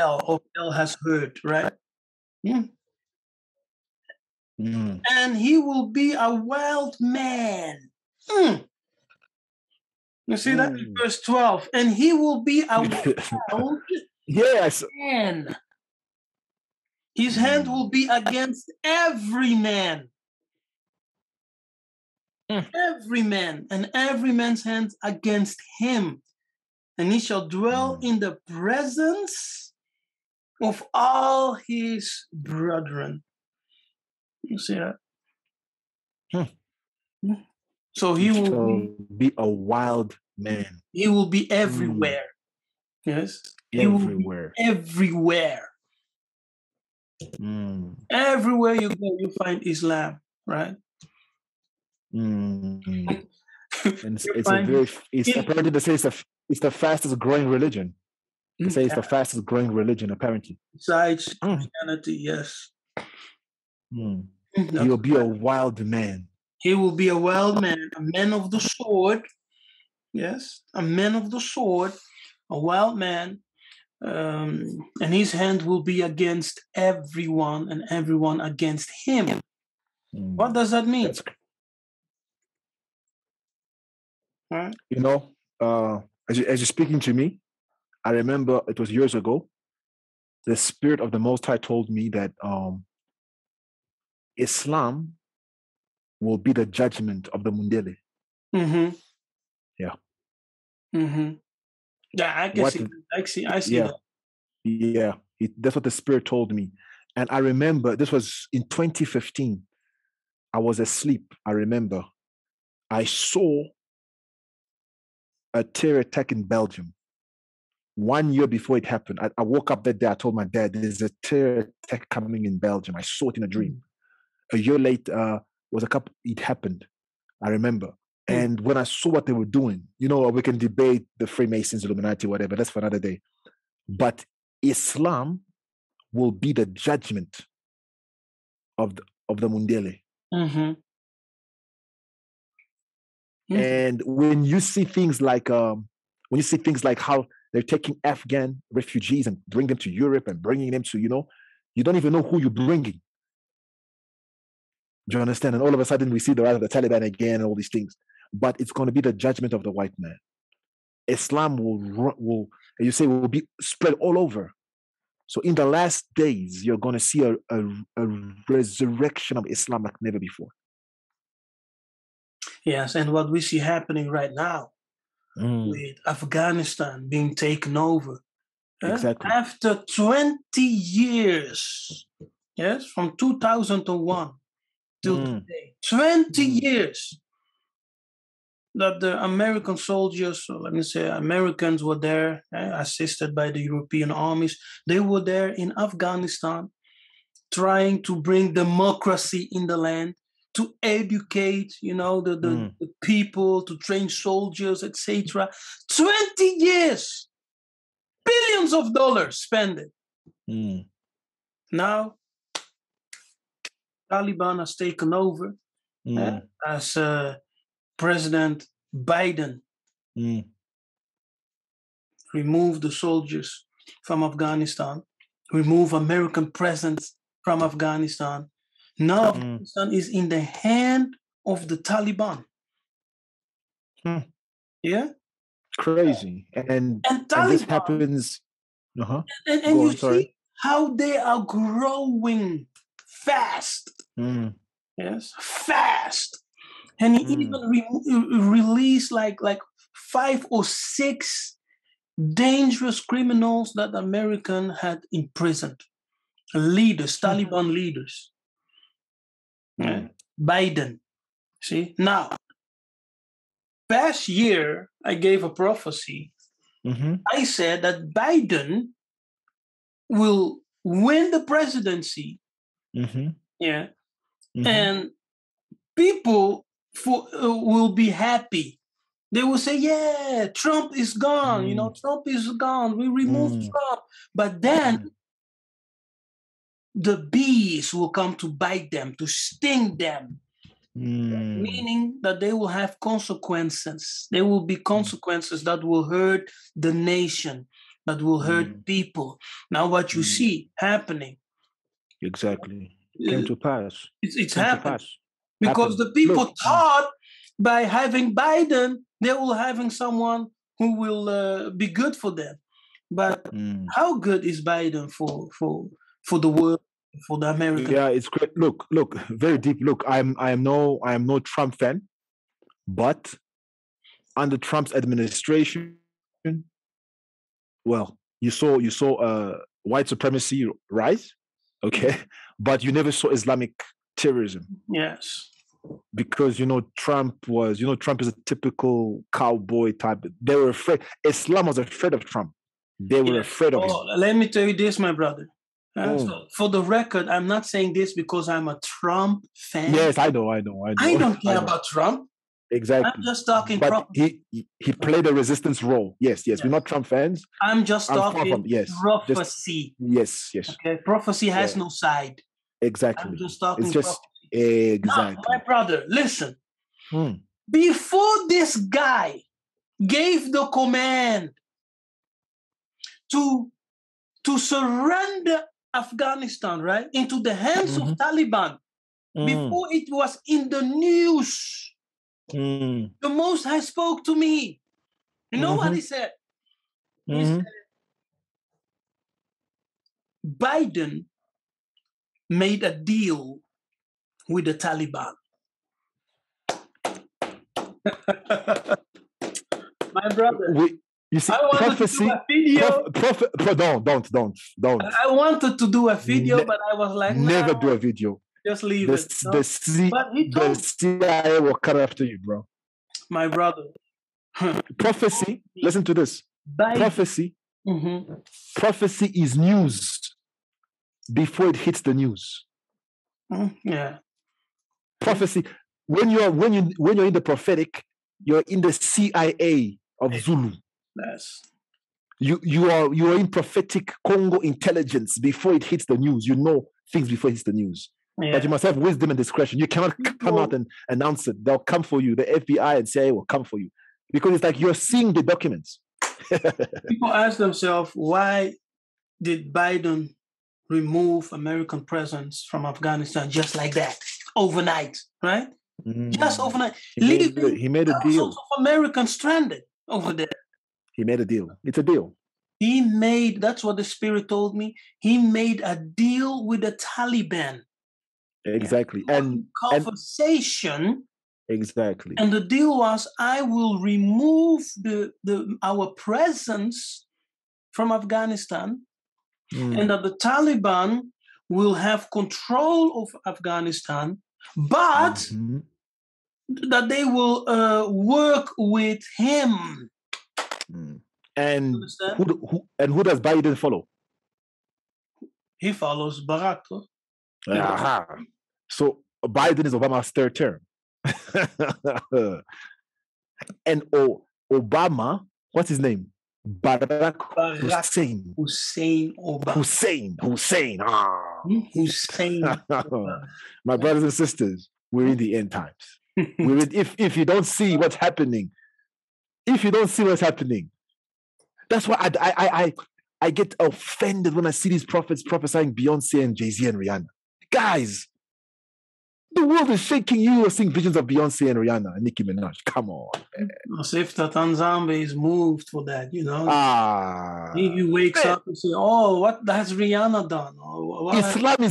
of El has heard, right? And he will be a wild man. You see that in verse 12? And he will be a wild man. His hand will be against every man. Every man, and every man's hand against him. And he shall dwell in the presence of all his brethren. You see that? So he will be a wild man. He will be everywhere. Yes. Everywhere. Everywhere. Everywhere you go, you find Islam, right? And apparently they say it's the fastest growing religion. They say it's the fastest growing religion, apparently. Besides Christianity, yes. He will be a wild man. He will be a wild man, a man of the sword. Yes, a man of the sword, a wild man. And his hand will be against everyone and everyone against him. What does that mean? You know, as you're speaking to me, I remember it was years ago. The Spirit of the Most High told me that Islam will be the judgment of the Mundele. Yeah. Yeah, I can see. I see that. Yeah, that's what the Spirit told me. And I remember this was in 2015. I was asleep. I remember I saw a terror attack in Belgium 1 year before it happened. I woke up that day. I told my dad, there's a terror attack coming in Belgium. I saw it in a dream. A year later, it happened. I remember. And when I saw what they were doing, you know, we can debate the Freemasons, Illuminati, whatever. That's for another day. But Islam will be the judgment of the Mundele. And when you see things like how they're taking Afghan refugees and bring them to Europe and bringing them to, you know, you don't even know who you're bringing. Do you understand? And all of a sudden we see the rise of the Taliban again and all these things. But it's going to be the judgment of the white man. Islam will you say, will be spread all over. So in the last days, you're going to see a resurrection of Islam like never before. Yes, and what we see happening right now with Afghanistan being taken over. Exactly. After 20 years, yes, from 2001 till today, 20 years that the American soldiers, or let me say Americans were there, assisted by the European armies. They were there in Afghanistan trying to bring democracy in the land, to educate, you know, the people, to train soldiers, etc. 20 years, billions of dollars spent. Now, Taliban has taken over as President Biden removed the soldiers from Afghanistan, remove American presence from Afghanistan. Now Afghanistan is in the hand of the Taliban. Yeah? Crazy. And Taliban, this happens. And you see how they are growing fast. Yes, fast. And he even released like 5 or 6 dangerous criminals that American had imprisoned. Leaders, Taliban leaders. Biden. See? Now, past year, I gave a prophecy. I said that Biden will win the presidency. And people will be happy. They will say, yeah, Trump is gone. You know, Trump is gone. We removed Trump. But then the bees will come to bite them, to sting them. Meaning that they will have consequences. There will be consequences that will hurt the nation, that will hurt people. Now, what you see happening. Exactly. Came to pass. It's happened. Because the people thought by having Biden, they will having someone who will be good for them. But how good is Biden for the world, for the American? Yeah, it's great. Look, very deep. Look, I am no Trump fan, but under Trump's administration, well, you saw white supremacy rise, okay, but you never saw Islamic terrorism. Yes. Because Trump is a typical cowboy type. They were afraid. Islam was afraid of Trump. They were afraid of him. Let me tell you this, my brother. So for the record, I'm not saying this because I'm a Trump fan. Yes, I know. I don't care about Trump. Exactly. I'm just talking. But he played a resistance role. Yes. We're not Trump fans. I'm just talking prophecy. Yes. Okay, prophecy has no side. Exactly. I'm just talking. It's just exactly. Now, my brother, listen. Before this guy gave the command to surrender Afghanistan, right, into the hands of Taliban, before it was in the news, the Most High spoke to me. You know what he said? He said, Biden made a deal with the Taliban. My brother. You see, I wanted to do a video. Don't. I wanted to do a video, but I was like, never do a video. Just leave it. The CIA will cut after you, bro. My brother. Prophecy. Listen to this. Prophecy. Prophecy is news before it hits the news. Yeah. Prophecy. When you're in the prophetic, you're in the CIA of Zulu. Yes. You are in prophetic Congo intelligence before it hits the news. You know things before it hits the news. Yeah. But you must have wisdom and discretion. You cannot come out and announce it. They'll come for you. The FBI and CIA will come for you. Because it's like you're seeing the documents. People ask themselves, why did Biden remove American presence from Afghanistan just like that? Overnight, right? Just overnight. He made a deal. Of Americans stranded over there. He made a deal. It's a deal. That's what the Spirit told me. He made a deal with the Taliban. Exactly. And conversation. Exactly. And the deal was, I will remove our presence from Afghanistan, and that the Taliban will have control of Afghanistan, but that they will work with him. And who does Biden follow? He follows Barack. So Biden is Obama's third term. And Obama, what's his name? Barack Hussein. Hussein Obama. Hussein. My brothers and sisters, we're in the end times. If you don't see what's happening, that's why I get offended when I see these prophets prophesying Beyonce and Jay-Z and Rihanna. Guys, the world is shaking. You are seeing visions of Beyonce and Rihanna and Nicki Minaj. Come on, man. As if Tanzania is moved for that, you know. He wakes up and say, "Oh, what has Rihanna done?" Islam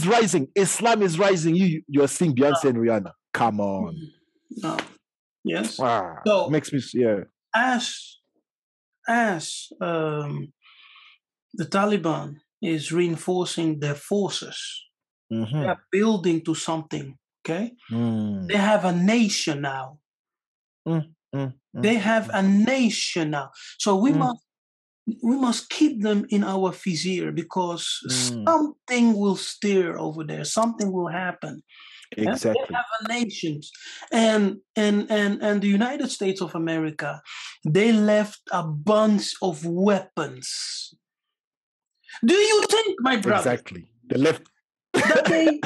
is rising. You are seeing Beyonce and Rihanna. Come on. No. Yes. So makes me as the Taliban is reinforcing their forces, they are building to something. Okay, they have a nation now. They have a nation now. So we must keep them in our vizier, because something will stir over there. Something will happen. Exactly. They have a nation, and the United States of America, they left a bunch of weapons. Do you think, my brother? Exactly. They left. That they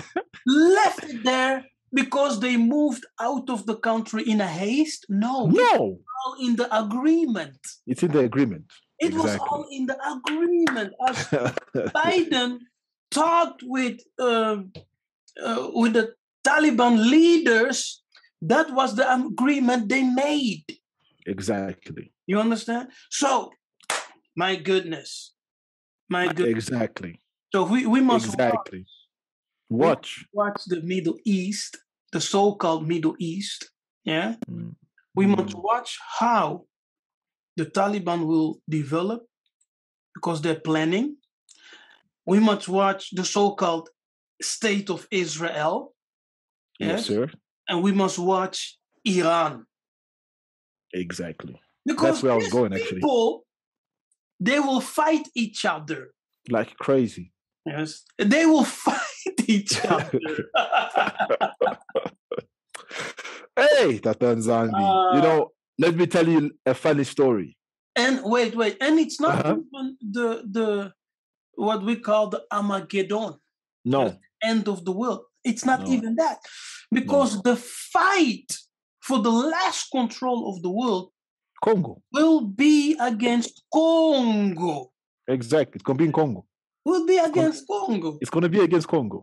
left it there because they moved out of the country in a haste? No. No. It was all in the agreement. It's in the agreement. It was all in the agreement. As Biden talked with the Taliban leaders, that was the agreement they made. Exactly. You understand? So, my goodness. Exactly. So we must watch the Middle East, the so-called Middle East. Yeah. We must watch how the Taliban will develop, because they're planning. We must watch the so-called State of Israel. Yes, sir. And we must watch Iran. Exactly. Because that's where I was going, actually. People, they will fight each other. Like crazy. Yes. They will fight each other. Hey, Tatan Zandi. You know, let me tell you a funny story. And wait. And it's not even the what we call the Armageddon. No. The end of the world. It's not even that. Because the fight for the last control of the world, Congo, will be against Congo. Exactly. It's going to be in Congo. Will be against Congo. It's going to be against Congo.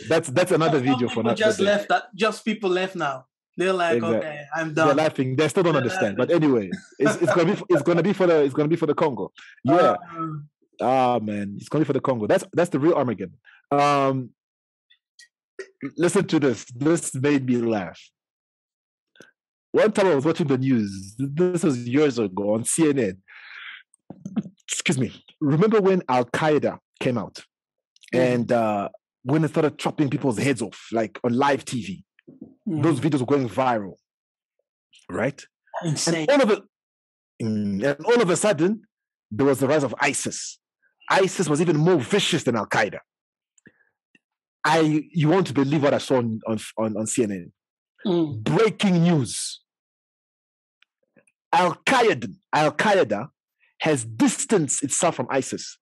That's another video for another just day. Left that. Just people left now. They're like, okay, I'm done. They're laughing. They still don't understand. But anyway, it's gonna be for the Congo. Yeah. Man, it's gonna be for the Congo. That's the real Armageddon. Listen to this. This made me laugh. One time I was watching the news. This was years ago on CNN. Excuse me. Remember when Al Qaeda came out and when they started chopping people's heads off, like on live TV? Those videos were going viral, right? Insane. And all of a sudden, there was the rise of ISIS. ISIS was even more vicious than Al Qaeda. You won't believe what I saw on CNN. Breaking news. Al Qaeda has distanced itself from ISIS.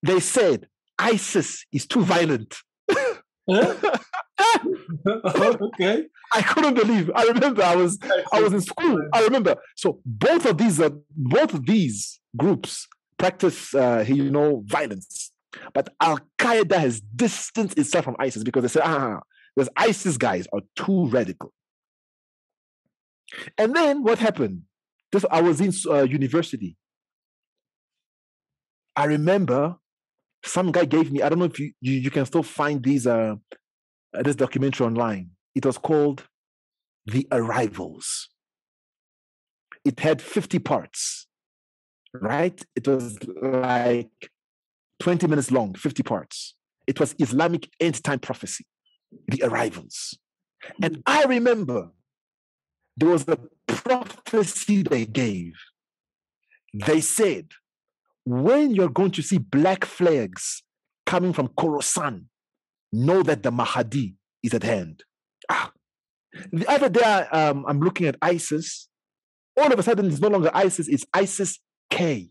They said ISIS is too violent. Okay. I couldn't believe. I remember I was in school. I remember. So both of these groups practice violence. But Al Qaeda has distanced itself from ISIS because they said, those ISIS guys are too radical. And then what happened? I was in university. I remember some guy gave me, I don't know if you can still find this documentary online. It was called The Arrivals. It had 50 parts, right? It was like 20 minutes long, 50 parts. It was Islamic end-time prophecy, The Arrivals. And I remember there was a prophecy they gave. They said, when you're going to see black flags coming from Khorasan, know that the Mahdi is at hand. The other day, I'm looking at ISIS. All of a sudden, it's no longer ISIS, it's ISIS-K.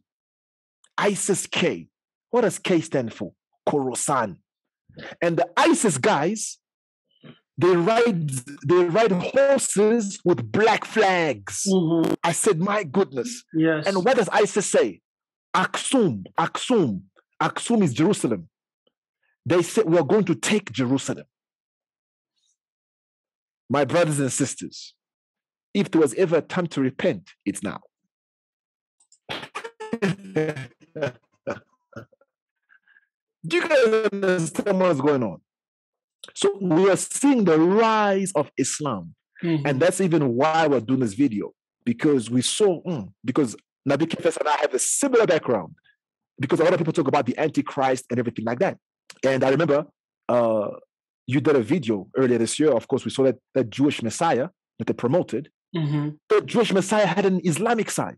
ISIS-K. What does K stand for? Khorasan. And the ISIS guys, they ride horses with black flags. Mm-hmm. I said, my goodness. Yes. And what does ISIS say? Aksum. Aksum is Jerusalem. They said, we are going to take Jerusalem. My brothers and sisters, if there was ever a time to repent, it's now. Do you guys understand what's going on? So we are seeing the rise of Islam. And that's even why we're doing this video, because we saw, because Nabi Kefes and I have a similar background, because a lot of people talk about the Antichrist and everything like that. And I remember you did a video earlier this year. Of course, we saw that Jewish Messiah that they promoted. The Jewish Messiah had an Islamic side.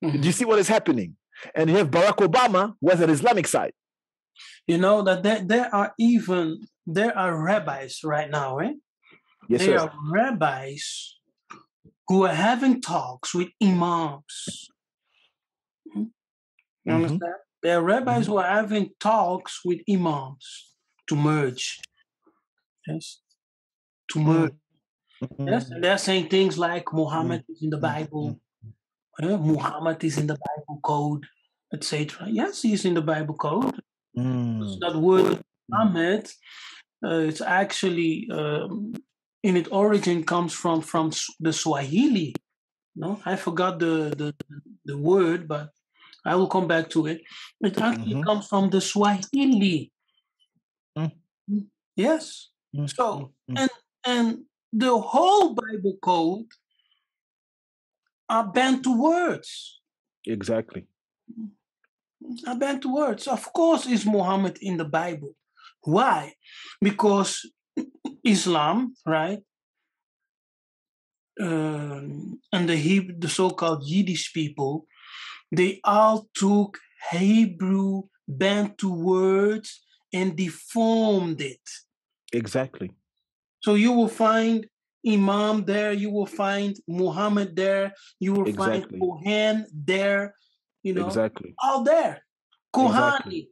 Do you see what is happening? And you have Barack Obama who has an Islamic side. You know that there are rabbis right now, eh? Yes, there sir. are rabbis who are having talks with imams. You understand? There are rabbis who are having talks with imams to merge. Yes. To merge. Yes. And they're saying things like Muhammad is in the Bible. Muhammad is in the Bible code, etc. Yes, he's in the Bible code. It's not word Muhammad. It's actually in its origin comes from the Swahili. No, I forgot the word, but I will come back to it. It actually comes from the Swahili. Yes. So and the whole Bible code are Bantu words. Exactly. Are Bantu words. Of course, is Muhammad in the Bible. Why? Because Islam, right? And the so-called Yiddish people, they all took Hebrew Bantu words and deformed it. Exactly. So you will find Imam there, you will find Muhammad there, you will find Kohen there, you know, all there. Kohani,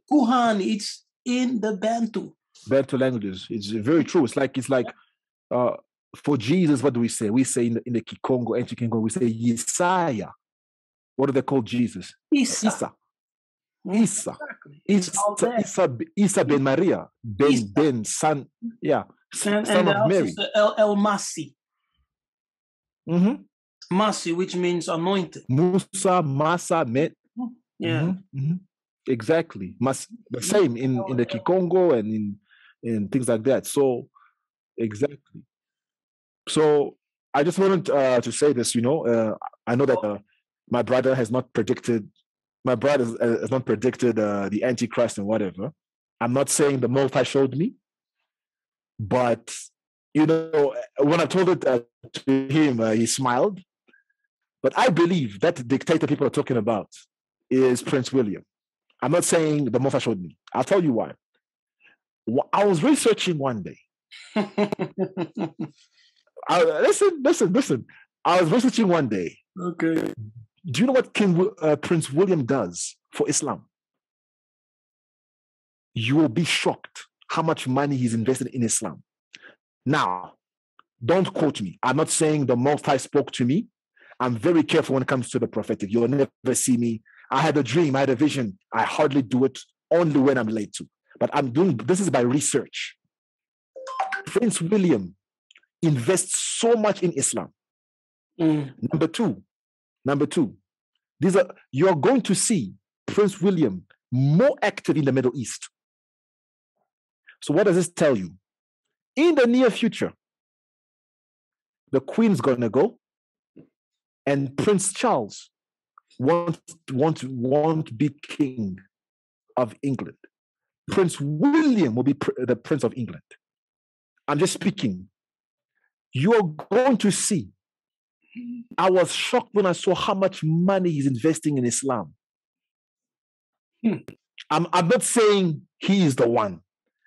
it's in the Bantu. Bantu languages. It's very true. It's like for Jesus, what do we say? We say in the Kikongo, ancient Kikongo, we say Yiseka'yah. What do they call Jesus? Isa. Isa ben Maria, ben son, son of Mary. El Masi. Masi, which means anointed. Musa, Masa, Met. Exactly. The same in the Kikongo and in things like that. So, exactly. So, I just wanted to say this, I know that my brother has not predicted the Antichrist and whatever. I'm not saying the Multi showed me, but when I told it to him, he smiled. But I believe that dictator people are talking about is Prince William. I'm not saying the Multi showed me. I'll tell you why. I was researching one day. Listen. I was researching one day. Okay. Do you know what Prince William does for Islam? You will be shocked how much money he's invested in Islam. Now, don't quote me. I'm not saying the Most High spoke to me. I'm very careful when it comes to the prophetic. You'll never see me. I had a dream. I had a vision. I hardly do it, only when I'm late to. But I'm doing this is by research. Prince William invests so much in Islam. Number two, you're going to see Prince William more active in the Middle East. So what does this tell you? In the near future, the Queen's going to go, and Prince Charles won't be King of England. Prince William will be the Prince of England. I'm just speaking. You're going to see. I was shocked when I saw how much money he's investing in Islam. I'm not saying he is the one.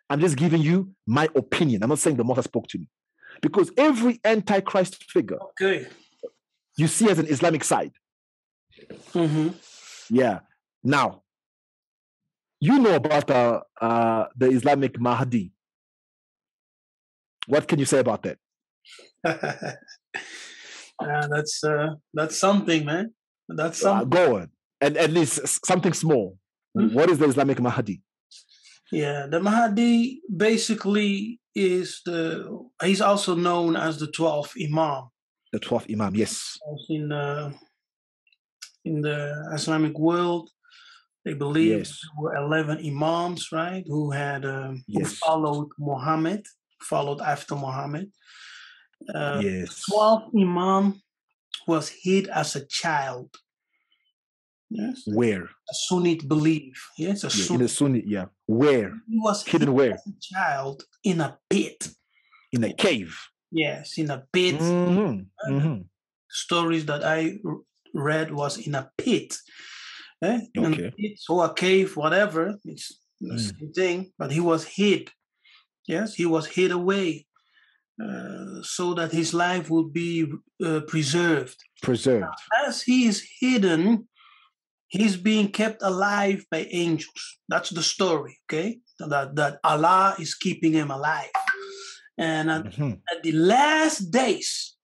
I'm just giving you my opinion. I'm not saying the Most spoke to me. Because every Antichrist figure you see as an Islamic side. Yeah. Now, you know about the Islamic Mahdi. What can you say about that? That's something, man. That's something. Go on. And at least something small. What is the Islamic Mahdi? Yeah, the Mahdi basically he's also known as the 12th Imam. The 12th Imam, yes. In the Islamic world, they believe there were 11 Imams, right, who had who followed Muhammad followed after Muhammad. Yes. 12th Imam was hid as a child. Yes. Where? A Sunnite belief. Yes, In a Sunni, yeah. Where? He was hidden where? as a child in a pit. In a cave. Yes, in a pit. Stories that I read was in a pit. Okay. Or a cave, whatever. It's the same thing. But he was hid. Yes, he was hid away so that his life would be preserved. Preserved. Now, as he is hidden, he's being kept alive by angels. That's the story, okay? That Allah is keeping him alive. And at the last days,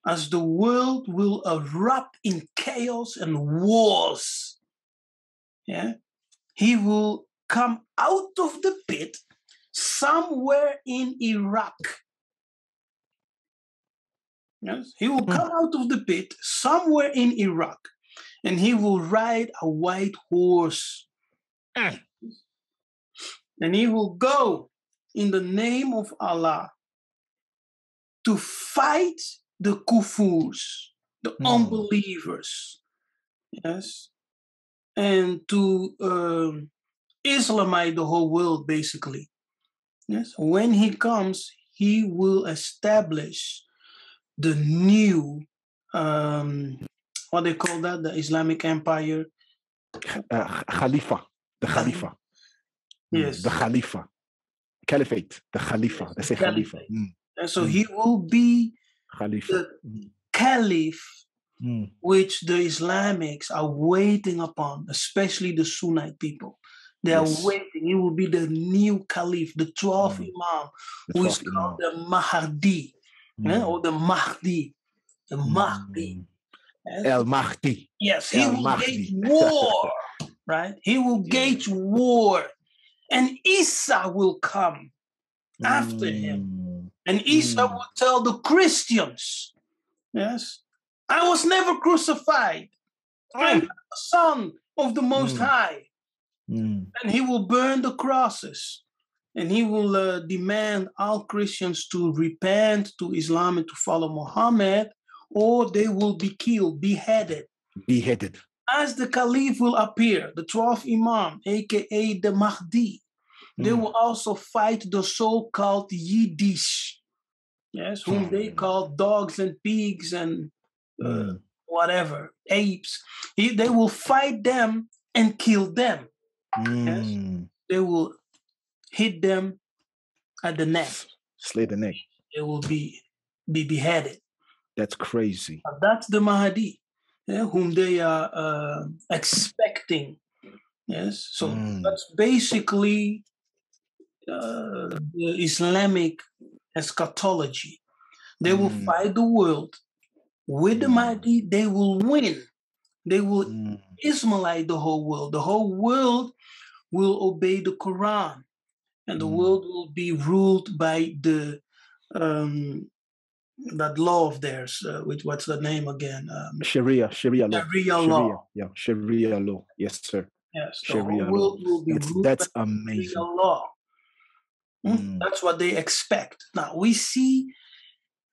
as the world will erupt in chaos and wars, he will come out of the pit somewhere in Iraq. Yes, he will come out of the pit somewhere in Iraq, and he will ride a white horse. And he will go in the name of Allah to fight the kufurs, the unbelievers, yes, and to Islamite the whole world, basically. Yes, when he comes, he will establish the new, what they call that, the Islamic Empire. Khalifa, the Khalifa. Yes. The Khalifa. Caliphate, the Khalifa. Yes, they say Khalifa. And so he will be Khalifa. the caliph which the Islamics are waiting upon, especially the Sunnite people. They are waiting. He will be the new caliph, the 12th Imam, who is called the Mahdi, or the Mahdi. The Mahdi. El Mahdi. Yes, he will gauge war, right? He will gauge war. And Isa will come after him. And Isa will tell the Christians, yes, I was never crucified. I'm the Son of the Most High. And he will burn the crosses. And he will demand all Christians to repent to Islam and to follow Muhammad, or they will be killed, beheaded. Beheaded. As the Caliph will appear, the 12th Imam, aka the Mahdi, they will also fight the so-called Yiddish, yes, whom they call dogs and pigs and whatever, apes. They will fight them and kill them. Yes? They will hit them at the neck. Slay the neck. They will be beheaded. That's crazy. That's the Mahdi, whom they are expecting. Yes, so that's basically the Islamic eschatology. They will fight the world. With the Mahdi, they will win. They will Ismailite the whole world. The whole world will obey the Quran, and the world will be ruled by the that law of theirs. What's the name again? Sharia law. Sharia law. Yeah, Sharia law. Yes, sir. Yes, the Sharia whole world will be ruled that's by amazing. Sharia law. That's what they expect. Now we see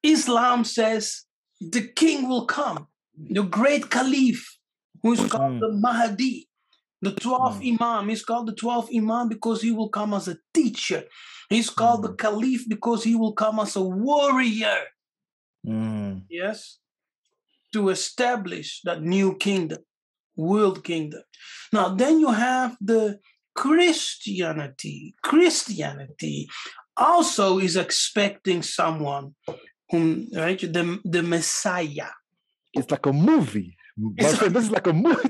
Islam says the king will come, the great caliph, who is called the Mahdi. The 12th Imam is called the 12th Imam because he will come as a teacher. He's called the caliph because he will come as a warrior. Yes, to establish that new kingdom, world kingdom. Now, then you have the Christianity. Christianity also is expecting someone whom, right, the Messiah. It's like a movie. My friend, this is like a movie.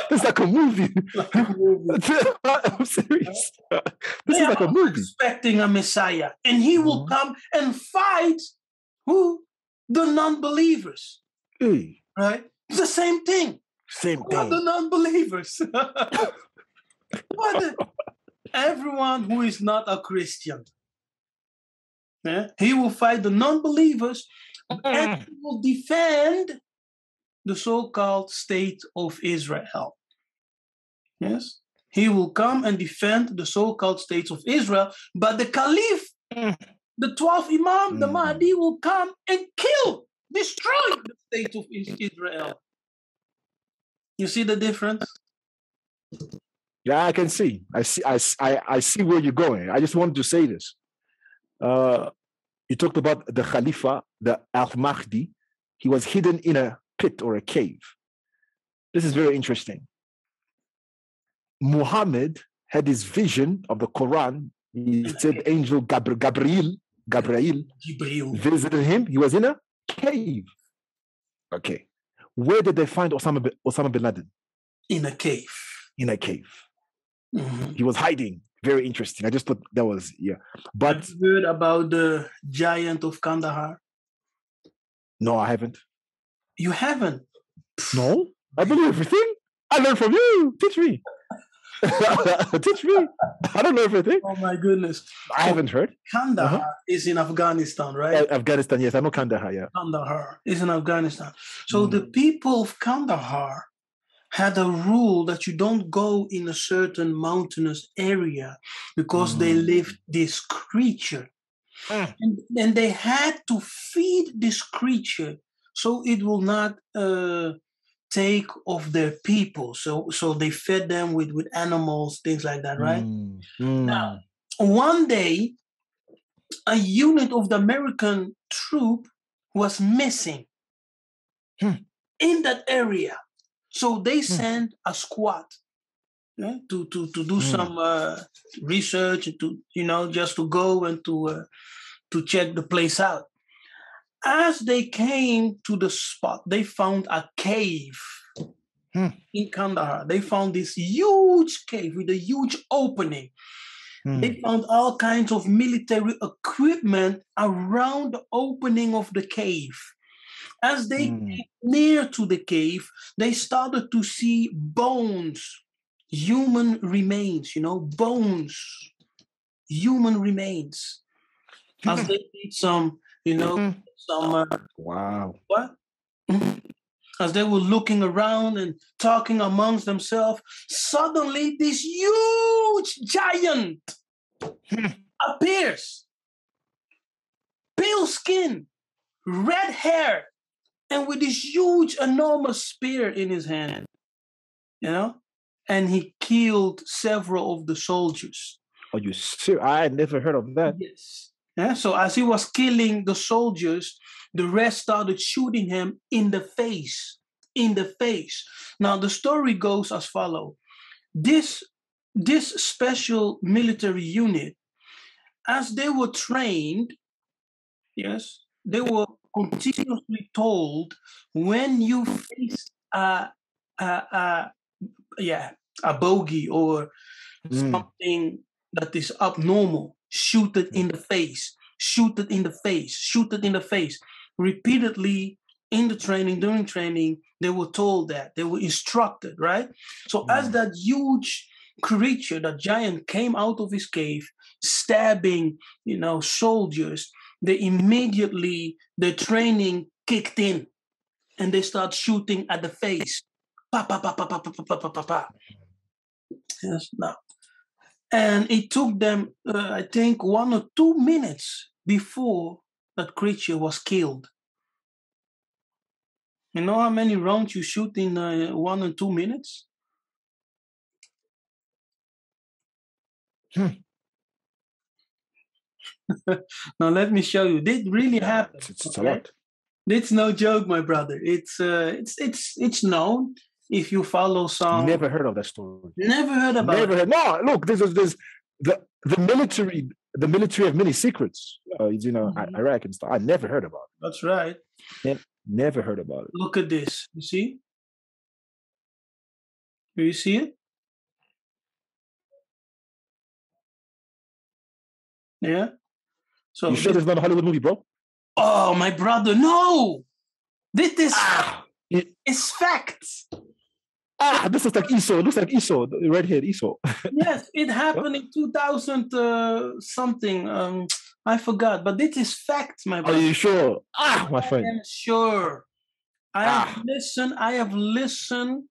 This is like a movie. I'm serious. This is like a movie. Expecting a Messiah, and he will come and fight who? The non-believers. Right? It's the same thing. Same thing. The non-believers. Everyone who is not a Christian. He will fight the non-believers and he will defend the so-called state of Israel. Yes? He will come and defend the so-called states of Israel, but the caliph The 12th Imam, the Mm. Mahdi, will come and destroy the state of Israel. You see the difference? Yeah, I can see. I see where you're going. I just wanted to say this. You talked about the Khalifa, the Al-Mahdi. He was hidden in a pit or a cave. This is very interesting. Muhammad had this vision of the Quran. He said angel Gabriel visited him. He was in a cave. Okay. Where did they find Osama bin Laden? In a cave. In a cave. Mm-hmm. He was hiding. Very interesting. I just thought that was, yeah. But have you heard about the giant of Kandahar? No, I haven't. You haven't? No, I believe everything. I learned from you. Teach me. Teach me. I don't know everything. Oh my goodness. I haven't heard. Kandahar is in Afghanistan, right? Afghanistan, yes. I know Kandahar, yeah. Kandahar is in Afghanistan. So the people of Kandahar had a rule that you don't go in a certain mountainous area because they lived this creature. And they had to feed this creature so it will not take of their people. So they fed them with animals, things like that, right? Now, one day, a unit of the American troop was missing in that area. So they sent a squad to do some research, just to go and to check the place out. As they came to the spot, they found a cave in Kandahar. They found this huge cave with a huge opening. They found all kinds of military equipment around the opening of the cave. As they came near to the cave, they started to see bones, human remains, bones, human remains. As they did some, wow. What? As they were looking around and talking amongst themselves, suddenly this huge giant appears. Pale skin, red hair, and with this huge, enormous spear in his hand, and he killed several of the soldiers. Are you serious? I had never heard of that. Yes. Yeah, so as he was killing the soldiers, the rest started shooting him in the face. Now, the story goes as follows. This special military unit, as they were trained, yes, they were continuously told, when you face a bogey or something that is abnormal, shoot it in the face, shoot it in the face, shoot it in the face. Repeatedly in the training, during training, they were told that. They were instructed, right? So as that huge creature, that giant, came out of his cave, stabbing, soldiers, the training kicked in and they start shooting at the face. Pa, pa, pa, pa, pa, pa, pa, pa, pa, pa. Yes, now. And it took them, I think, 1 or 2 minutes before that creature was killed. You know how many rounds you shoot in 1 or 2 minutes? Now let me show you. This really happened. It's a lot. It's no joke, my brother. It's known. If you follow some, Never heard of that story. Never heard about Never heard. No, look, there's the military. The military have many secrets. Iraq and stuff. I never heard about it. That's right. Never heard about it. Look at this. You see? Do you see it? Yeah. So you sure there's not a Hollywood movie, bro? Oh, my brother, no! This is it's facts. This is like Esau. It looks like Esau, the red-haired Esau. Yes, it happened in 2000 something. I forgot, but this is facts, my brother. Are you sure? My friend. I am sure. I have listened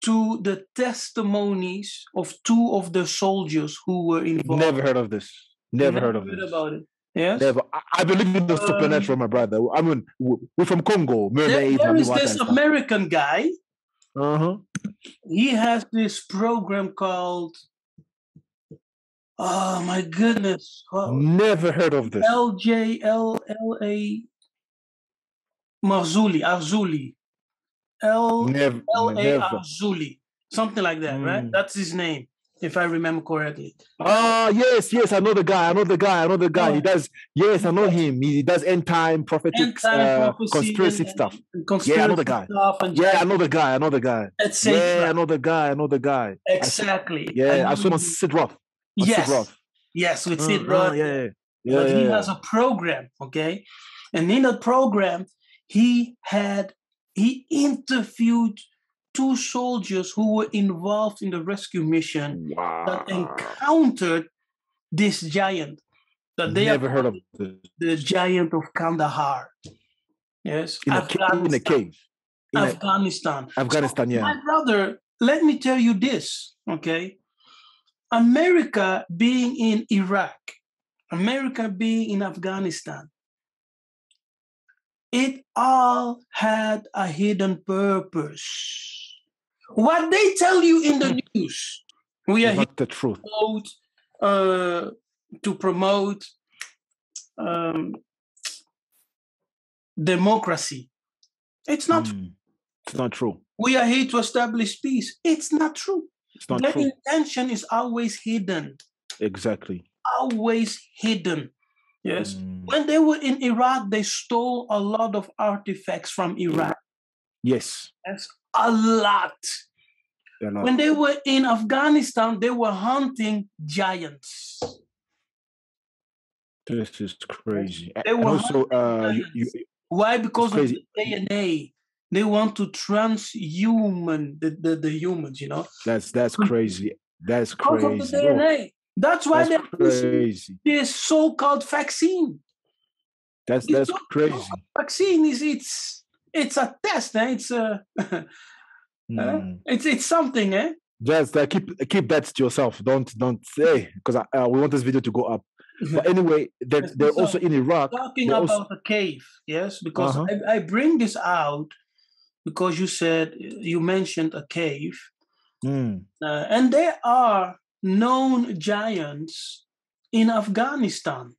to the testimonies of 2 of the soldiers who were involved. Never heard of this. Never heard of this. About it. Yes. Never. I believe in the supernatural, my brother. I mean, we're from Congo, mermaids. There is this American guy. Uh-huh. He has this program called, oh my goodness. Never heard of this. LJLLA Marzulli, Arzulli. Never. Arzulli. Something like that, right? That's his name, if I remember correctly. Yes, I know the guy. He does, yes, I know him. He does end time prophetic conspiracy stuff. Yeah, I know the guy. Yeah, I know the guy. Yeah, I know the guy. Exactly. I saw him on Sid Roth. Yes, with Sid Roth. Yeah. But he has a program, okay? And in that program, he interviewed 2 soldiers who were involved in the rescue mission that encountered this giant. That they never heard of this. The giant of Kandahar. Yes, in a cave. Afghanistan. Afghanistan, yeah. My brother, let me tell you this, okay? America being in Iraq, America being in Afghanistan, it all had a hidden purpose. What they tell you in the news, we are here the truth. To promote democracy. It's not. It's not true. We are here to establish peace. It's not true. It's not Their true. intention is always hidden. Exactly. Always hidden. Yes. When they were in Iraq, they stole a lot of artifacts from Iraq. Yes. That's a lot. When they were in Afghanistan, they were hunting giants. This is crazy. They were why? Because of the DNA. They want to transhuman the humans, you know. That's crazy. That's crazy. Because of the DNA. That's why they're crazy. This so-called vaccine. That's crazy. Vaccine is it's a test, eh? It's it's something, eh? Just keep that to yourself. Don't say, because we want this video to go up. But anyway, they're also in Iraq. Talking about a cave, yes, because I bring this out because you mentioned a cave, and there are known giants in Afghanistan.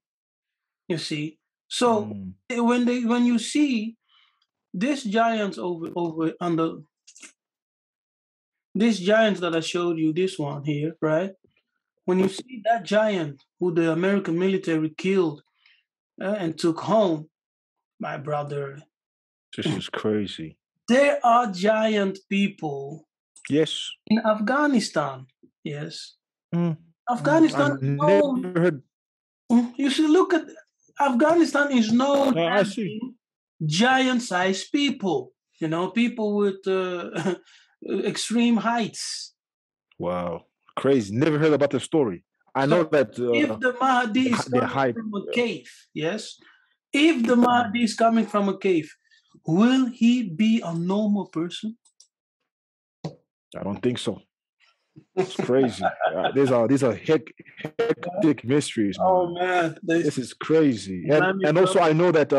You see, so when you see these giants over under these giants that I showed you, this one here, right? When you see that giant who the American military killed and took home, my brother. This is crazy. There are giant people. Yes. In Afghanistan. Yes. Afghanistan. Never heard. You see, look at Afghanistan is known as giant-sized people. You know, people with extreme heights. Wow. Crazy. Never heard about the story. I know that if the Mahdi is coming from a cave, yes. If the Mahdi is coming from a cave, will he be a normal person? I don't think so. It's crazy. These are hectic mysteries. Man. Oh man, this is crazy. And also I know that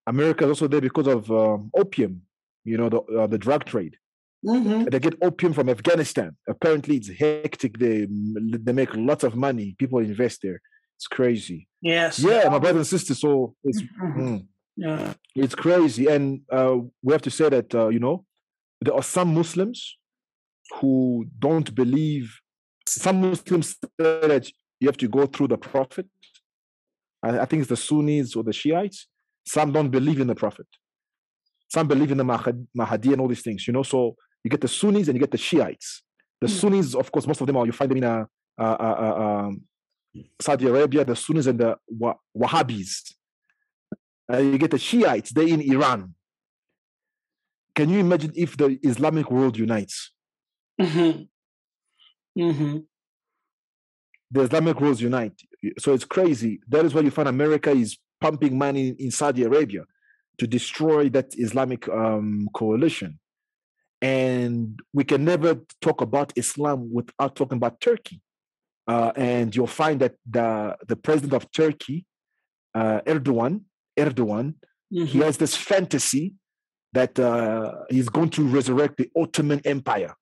America is also there because of opium. You know, the drug trade. They get opium from Afghanistan. Apparently, it's hectic. They make lots of money. People invest there. It's crazy. Yes. Yeah, my brothers and sisters. So it's it's crazy, and we have to say that you know, there are some Muslims who don't believe. Some Muslims say that you have to go through the Prophet. I think it's the Sunnis or the Shiites. Some don't believe in the Prophet. Some believe in the Mahdi and all these things. You know, so. You get the Sunnis and you get the Shiites. The Sunnis, of course, most of them you find them in Saudi Arabia, the Sunnis and the Wahhabis. You get the Shiites, they're in Iran. Can you imagine if the Islamic world unites? The Islamic world unite. So it's crazy. That is why you find America is pumping money in Saudi Arabia to destroy that Islamic coalition. And we can never talk about Islam without talking about Turkey. and you'll find that the president of Turkey, Erdogan, he has this fantasy that he's going to resurrect the Ottoman Empire.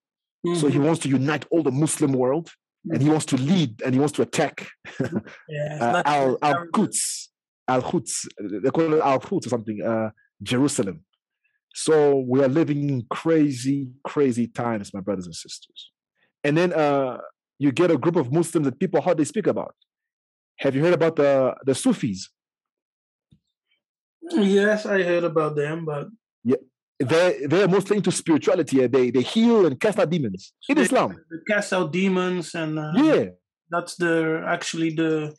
So he wants to unite all the Muslim world, and he wants to lead, and he wants to attack Al-Quds. They call it Al-Quds or something, Jerusalem. So we are living in crazy, crazy times, my brothers and sisters. And then you get a group of Muslims that people hardly speak about. Have you heard about the Sufis? Yes, I heard about them, but yeah, they're mostly into spirituality. They heal and cast out demons in Islam. They cast out demons, and that's actually the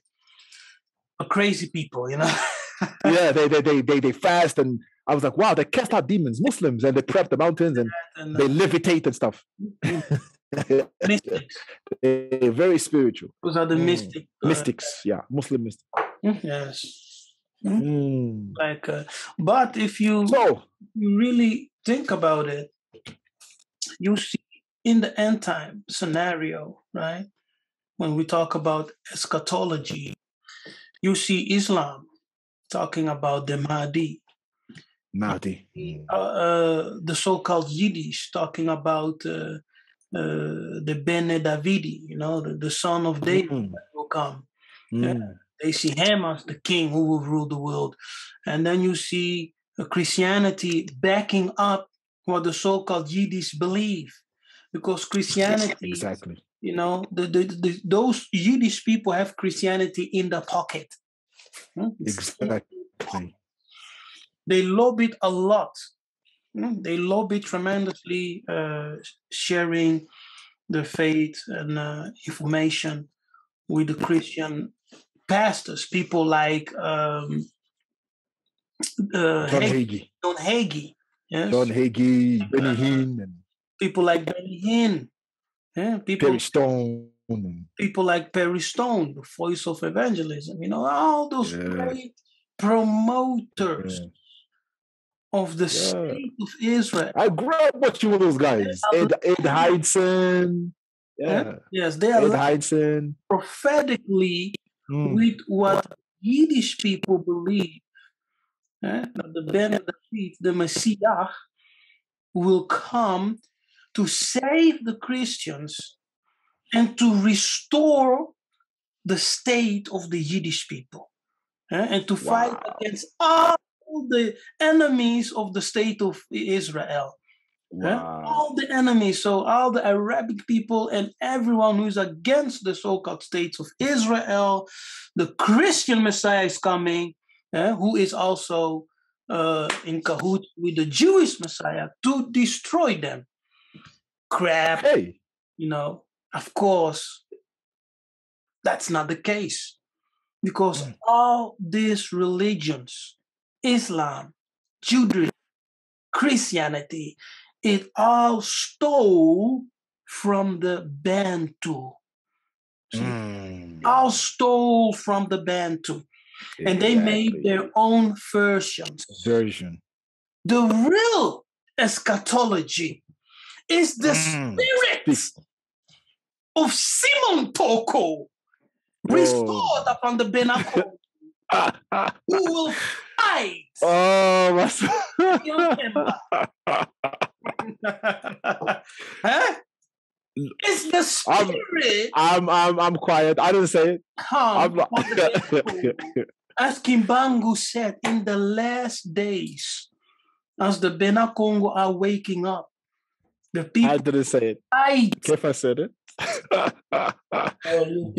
crazy people, you know. Yeah, they fast, and I was like, wow, they cast out demons, Muslims, and they prep the mountains, and they levitate and stuff. Mystics. They're very spiritual. Those are the mystics, yeah, Muslim mystics. Yes. Like, but if you really think about it, you see in the end time scenario, right? When we talk about eschatology, you see Islam talking about the Mahdi. The so-called Yiddish talking about the Bene Davidi, you know, the son of David that will come. They see him as the king who will rule the world. And then you see Christianity backing up what the so-called Yiddish believe. Because Christianity, you know, those Yiddish people have Christianity in the pocket. Exactly. They lobby it a lot. They lobby tremendously, sharing the faith and information with the Christian pastors, people like John Hagee. Yes? John Hagee, Benny Hinn. And people like Benny Hinn. Perry Stone. People like Perry Stone, the voice of evangelism. You know, all those great promoters of the state of Israel. I grew up watching all those guys. Ed Hydson. Yes, they are Hydson. prophetically with what Yiddish people believe. That the Ben David, the Messiah, will come to save the Christians and to restore the state of the Yiddish people, and to fight against all the enemies of the state of Israel. All the enemies, so all the Arabic people and everyone who is against the so-called states of Israel, the Christian Messiah is coming, who is also in cahoots with the Jewish Messiah to destroy them. Crap, you know, of course, that's not the case. Because all these religions, Islam, Judaism, Christianity, it all stole from the Bantu. All stole from the Bantu. And they made their own versions. The real eschatology is the spirit of Simon Toko restored upon the Benaco, who will fight. It's the spirit. I'm quiet. I didn't say it. As Kimbangu said, in the last days, as the Bena Congo are waking up, the people. I didn't say it. Kefa said it.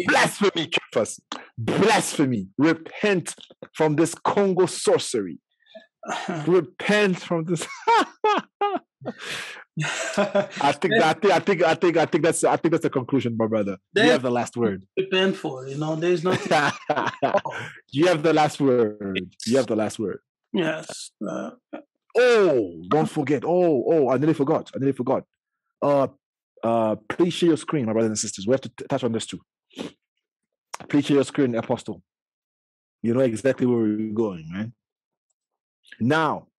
Blasphemy, Kefas. Blasphemy. Repent from this Congo sorcery. Repent from this. I think that's the conclusion, my brother. You have the last word. Repent for, you know, there's nothing. You have the last word. You have the last word. Yes. Don't forget. I nearly forgot. Please share your screen, my brothers and sisters. We have to touch on this too. Please share your screen, Apostle. You know exactly where we're going, man. Now,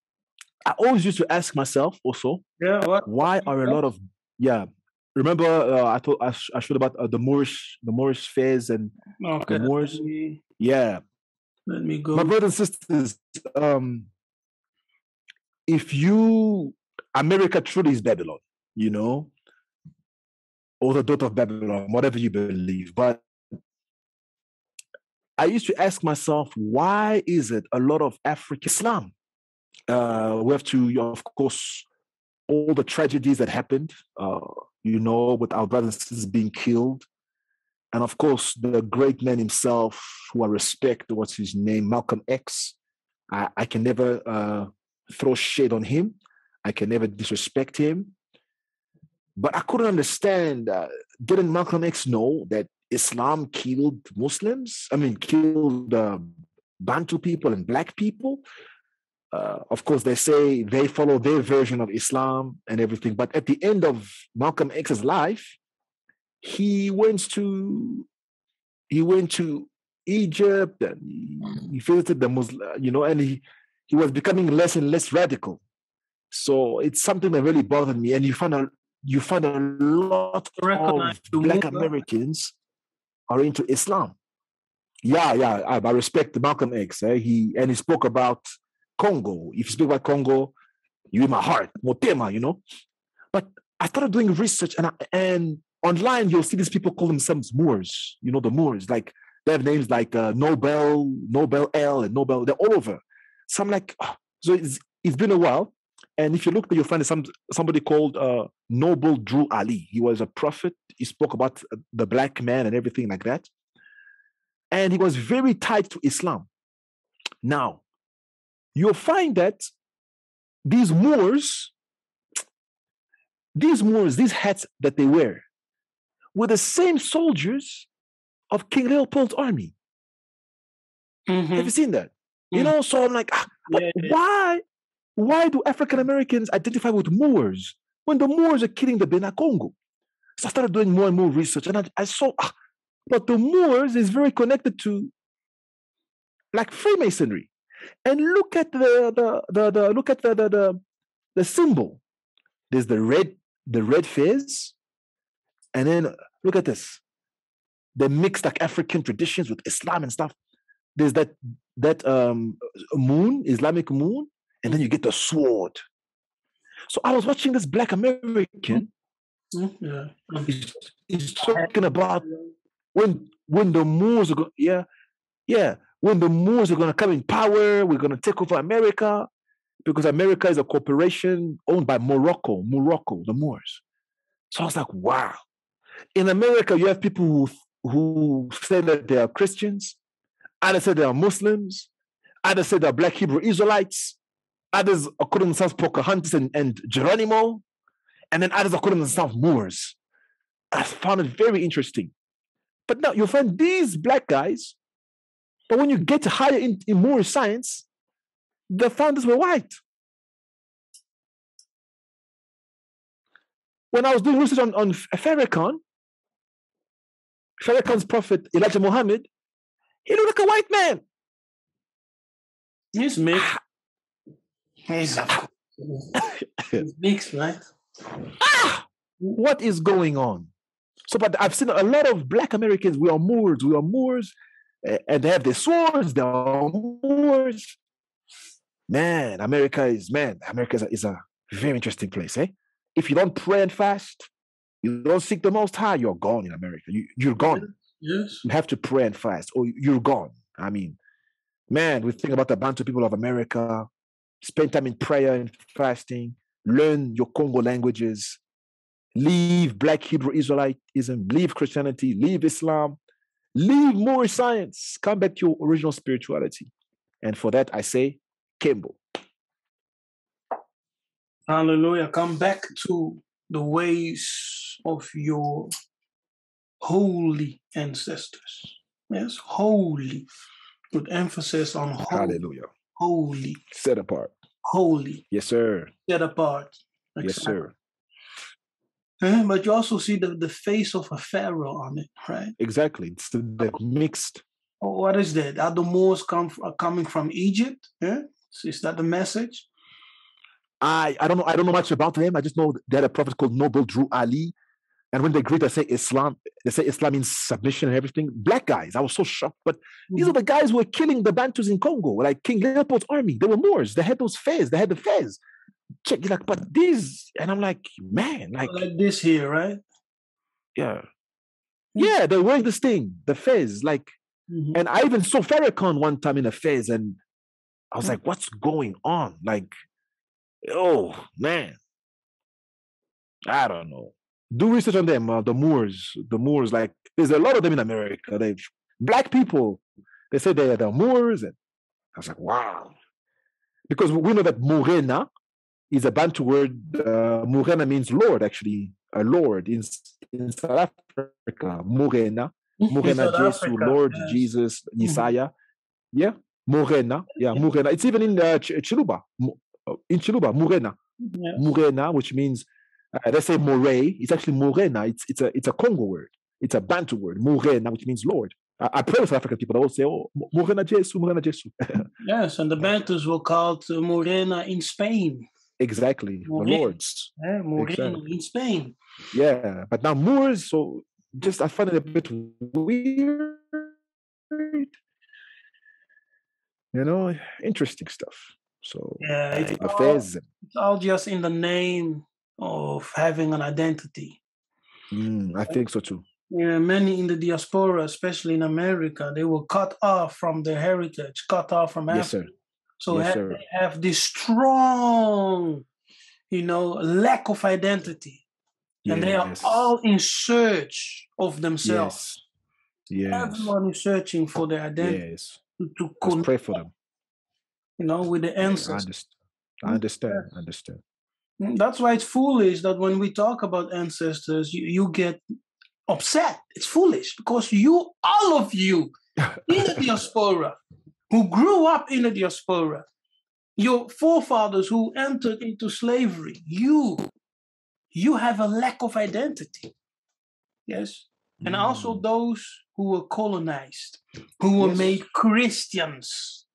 I always used to ask myself also, why are a lot of remember I thought I showed about the Moorish fairs and Okay, the Moors. Yeah, let me go. my brothers and sisters, if America truly is Babylon, you know, or the daughter of Babylon, whatever you believe. But I used to ask myself, why is it a lot of African Islam? We have to, of course, all the tragedies that happened, you know, with our brothers and sisters being killed. And of course, the great man himself, who I respect, what's his name, Malcolm X. I can never throw shade on him. I can never disrespect him. But I couldn't understand, didn't Malcolm X know that Islam killed Muslims? I mean, killed Bantu people and black people? Of course, they say they follow their version of Islam and everything. But at the end of Malcolm X's life, he went to Egypt and he visited the Muslim, you know, and he was becoming less and less radical. So it's something that really bothered me. And you find a lot of black Americans are into Islam. Yeah, I respect Malcolm X. He spoke about Congo. If you speak about Congo, you're in my heart, Motema, you know. But I started doing research, and online you'll see these people call themselves Moors. You know, the Moors, like they have names like Nobel L, and Nobel. They're all over. So I'm like, oh. So it's been a while. And if you look, you'll find somebody called Noble Drew Ali. He was a prophet. He spoke about the black man and everything like that. And he was very tied to Islam. Now, you'll find that these Moors, these hats that they wear, were the same soldiers of King Leopold's army. Mm-hmm. Have you seen that? Mm-hmm. You know, so I'm like, why do African Americans identify with Moors when the Moors are killing the Bena Congo? So I started doing more and more research, and I saw, but the Moors is very connected to like Freemasonry. And look at the symbol. There's the red fez, and then look at this. They mix like African traditions with Islam and stuff. There's that moon, Islamic moon, and then you get the sword. So I was watching this black American. Yeah. He's talking about when the Moors are when the Moors are going to come in power, we're going to take over America, because America is a corporation owned by Morocco, the Moors. So I was like, wow. In America, you have people who say that they are Christians, others say they are Muslims, others say they are Black Hebrew Israelites, others are calling themselves Pocahontas and Geronimo, and then others are calling themselves Moors. I found it very interesting. But now you'll find these black guys, but when you get higher in Moorish science, the founders were white. When I was doing research on Farrakhan's prophet Elijah Muhammad, he looked like a white man. He's mixed. He's mixed, right? What is going on? So, but I've seen a lot of black Americans. We are Moors, and they have their swords. They are Moors. Man, America is a very interesting place, eh? If you don't pray and fast, you don't seek the Most High, you're gone in America. You're gone. Yes. You have to pray and fast, or you're gone. I mean, man, we think about the Bantu people of America. Spend time in prayer and fasting. Learn your Congo languages. Leave Black Hebrew Israelitism. Leave Christianity. Leave Islam. Leave Moorish science. Come back to your original spirituality. And for that, I say, Kembo. Hallelujah. Come back to the ways of your holy ancestors. Yes, holy. With emphasis on holy. Hallelujah. Holy. Set apart. Holy. Yes, sir. Set apart. Yes, sir. But you also see the face of a pharaoh on it, right? Exactly. It's the mixed. What is that? Are the Moors coming from Egypt? Yeah? So is that the message? I don't know much about them. I just know they had a prophet called Noble Drew Ali. And when they greet, they say Islam. They say Islam means submission and everything. Black guys. I was so shocked. But these are the guys who were killing the Bantus in Congo, like King Leopold's army. They were Moors. They had those fez. They had the fez. Check, you're like, but these, and I'm like, man, like this here, right? Yeah. Yeah, they're wearing this thing, the fez, like, and I even saw Farrakhan one time in a fez, and I was like, what's going on? Like, oh man, I don't know. Do research on them, the Moors, like, there's a lot of them in America. Black people, they say they're the Moors, and I was like, wow. Because we know that Morena is a Bantu word. Morena means Lord, actually, a Lord in South Africa. Morena, Jesus, Lord, yes. Jesus, Yiseka'yah. Yeah, Morena. Yeah, Morena. It's even in Tshilombo. In Tshilombo, Morena. Yes. Morena, which means they say Moray. It's actually Morena. It's a Congo word. It's a Bantu word. Morena, which means Lord. I pray with South African people. They all say, "Oh, Morena Jesu, Morena Jesu." Yes, and the Bantus were called Morena in Spain. Exactly, Morena. The Lords. Yeah, Morena in Spain. Yeah, but now Moors. So just I find it a bit weird. You know, interesting stuff. So yeah, it's all just in the name of having an identity. I think so too. Yeah, many in the diaspora, especially in America, they were cut off from their heritage, cut off from Africa. Sir. So they have this strong, lack of identity. And they are all in search of themselves. Yes. Everyone is searching for their identity. Yes. To connect, pray for them. With the ancestors. I understand. That's why it's foolish that when we talk about ancestors, you get upset. It's foolish because all of you in the diaspora, who grew up in the diaspora, your forefathers who entered into slavery, you have a lack of identity. Yes. And also those who were colonized, who were made Christians.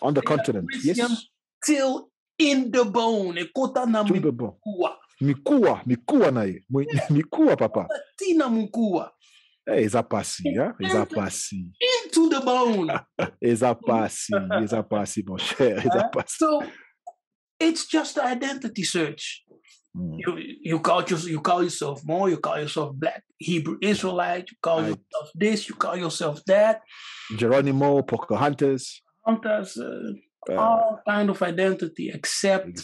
On the continent, yes. Till in the bone. To the bone. Mikua naye. Mikua, papa. Tina mukua. Ezapasi, yeah? Ezapasi. Into the bone. Ezapasi, mon cher. Ezapasi. So it's just an identity search. You call yourself more, you call yourself Black Hebrew Israelite, you call yourself this, you call yourself that. Geronimo, Pocahontas. All kind of identity except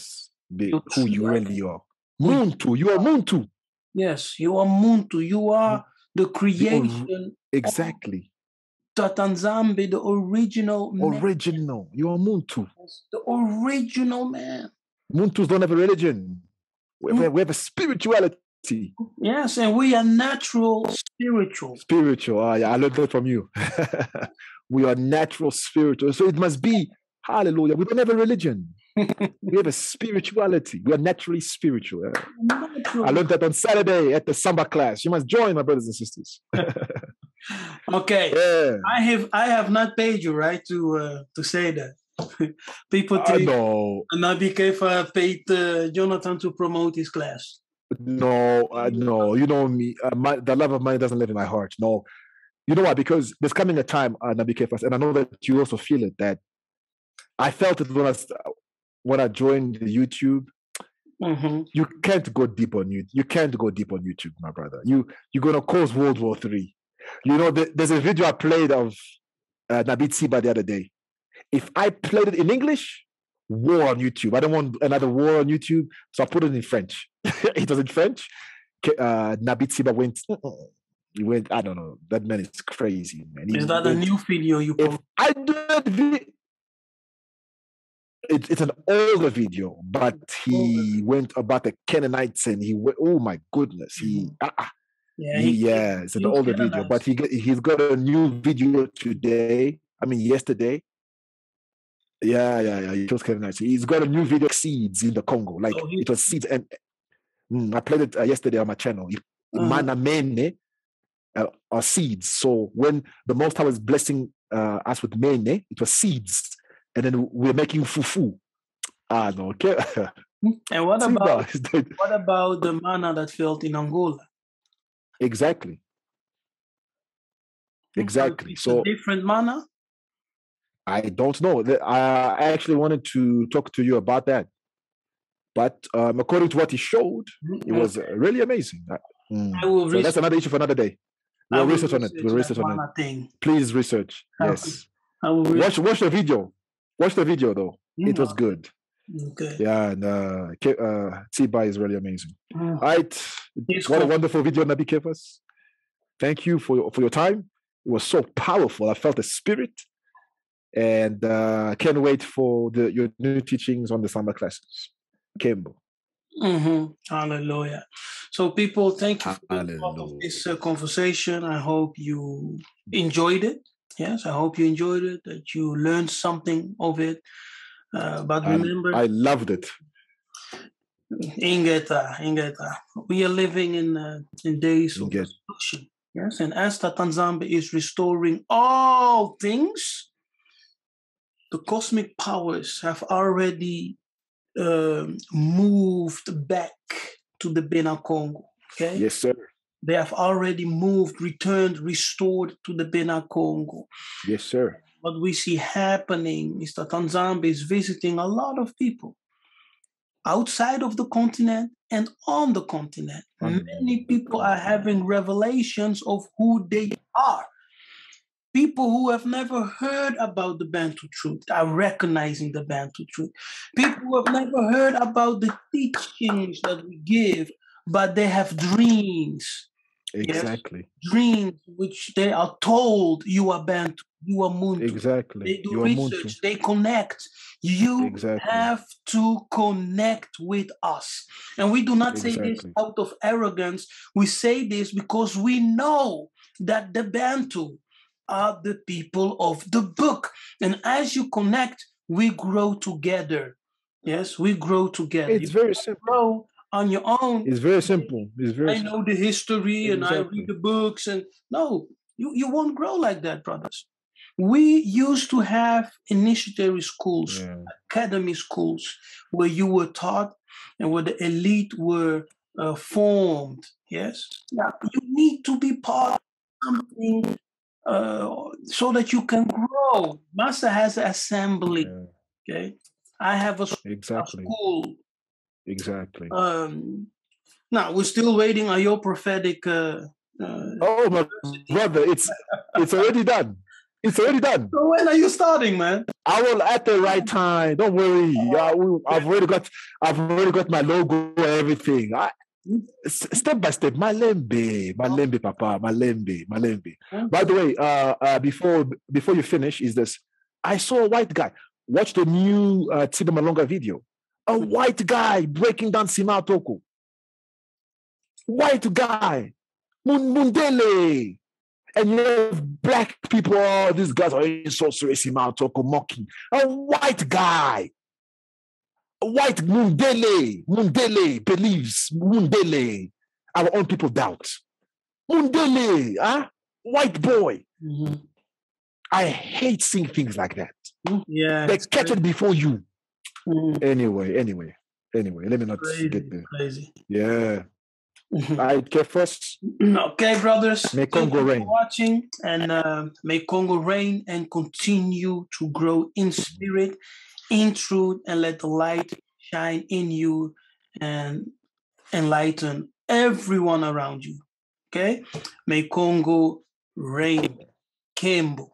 who you really are. Muntu, you are Muntu. Yes, you are Muntu. You are the creation. Exactly. Tatanzambe, the original man. Original. You are Muntu. The original man. Muntus don't have a religion. We have a spirituality. Yes, and we are natural spiritual. Spiritual. I learned that from you. We are natural spiritual. So it must be, hallelujah, we don't have a religion. We have a spirituality. We are naturally spiritual. I learned that on Saturday at the Samba class. You must join, my brothers and sisters. Okay. Yeah. I have not paid you, right, to say that. People think Nabi Kefa paid Yah'natan to promote his class. No. You know me. The love of money doesn't live in my heart. No. You know why? Because there's coming a time, Nabi Kefa, and I know that you also feel it, that I felt it when I joined YouTube. You can't go deep on YouTube. You can't go deep on YouTube, my brother. You're gonna cause World War III. You know, there's a video I played of Nabi Tsiba the other day. If I played it in English, war on YouTube. I don't want another war on YouTube, so I put it in French. It was in French. Nabi Tsiba went. He went. I don't know. That man is crazy, man. Is that a new video you put? I do that. It's an older video, but he went about the Canaanites, and he went. Oh my goodness! It's an older video, but he's got a new video today. I mean, yesterday. Yeah. He chose Canaanites. He's got a new video, seeds in the Congo. Like it was seeds, and I played it yesterday on my channel. Manamene are seeds. So when the Most High was blessing us with mene, it was seeds. And then we're making fufu. No, okay. And what about the manna that fell in Angola? Exactly. Exactly. It's So a different manner. I don't know. I actually wanted to talk to you about that. But according to what he showed, it was really amazing. I will So that's research. another issue for another day. I We'll will research on it. We'll research that on it. manner thing. Please research. Yes. I will Watch the video. Watch the video though. It was good. Okay. Yeah, and Tiba is really amazing. All right. What a wonderful video, Nabi Kefas. Thank you for your time. It was so powerful. I felt the spirit. And can't wait for your new teachings on the summer classes. Kembo. Hallelujah. So people, thank you for being part of this conversation. I hope you enjoyed it. Yes, I hope you enjoyed it, that you learned something of it. But remember, I loved it. Ingeta. We are living in days of destruction. Yes, and as Tatanzambe is restoring all things, the cosmic powers have already moved back to the Bena Congo. Okay. Yes, sir. They have already moved, returned, restored to the Bena Congo. Yes, sir. What we see happening is that Tanzania is visiting a lot of people outside of the continent and on the continent. Many people are having revelations of who they are. People who have never heard about the Bantu truth are recognizing the Bantu truth. People who have never heard about the teachings that we give, but they have dreams. Exactly. Yes? Dreams which they are told you are Bantu, you are Muntu. Exactly. They do research, they connect. You have to connect with us. And we do not say this out of arrogance. We say this because we know that the Bantu are the people of the book. And as you connect, we grow together. Yes, we grow together. It's very simple. Grow on your own. It's very simple. It's very I know the history and I read the books, and no, you won't grow like that, brothers. We used to have initiatory schools, academy schools, where you were taught and where the elite were formed. Yes, now you need to be part of something so that you can grow. Master has an assembly. Okay, I have a school. Exactly. Now we're still waiting on your prophetic. Oh my brother, it's already done. It's already done. So when are you starting, man? I will at the right time. Don't worry. I've already got my logo and everything. Step by step. Malembe, papa, malembe. By the way, before you finish, is this? I saw a white guy. Watch the new Tiba Malonga video. A white guy breaking down Sima Toko. White guy. Mundele. And you have black people, oh, these guys are so serious, Sima Toko mocking. A white guy. A white Mundele believes. Mundele. Our own people doubt. Mundele, huh? White boy. Mm-hmm. I hate seeing things like that. Yeah. They catch it before you. Mm-hmm. Anyway, let me not get there. Crazy. Yeah. I care first. Okay, brothers. May Congo reign. Watching, and may Congo reign and continue to grow in spirit, in truth, and let the light shine in you and enlighten everyone around you. Okay? May Congo reign. Kembo.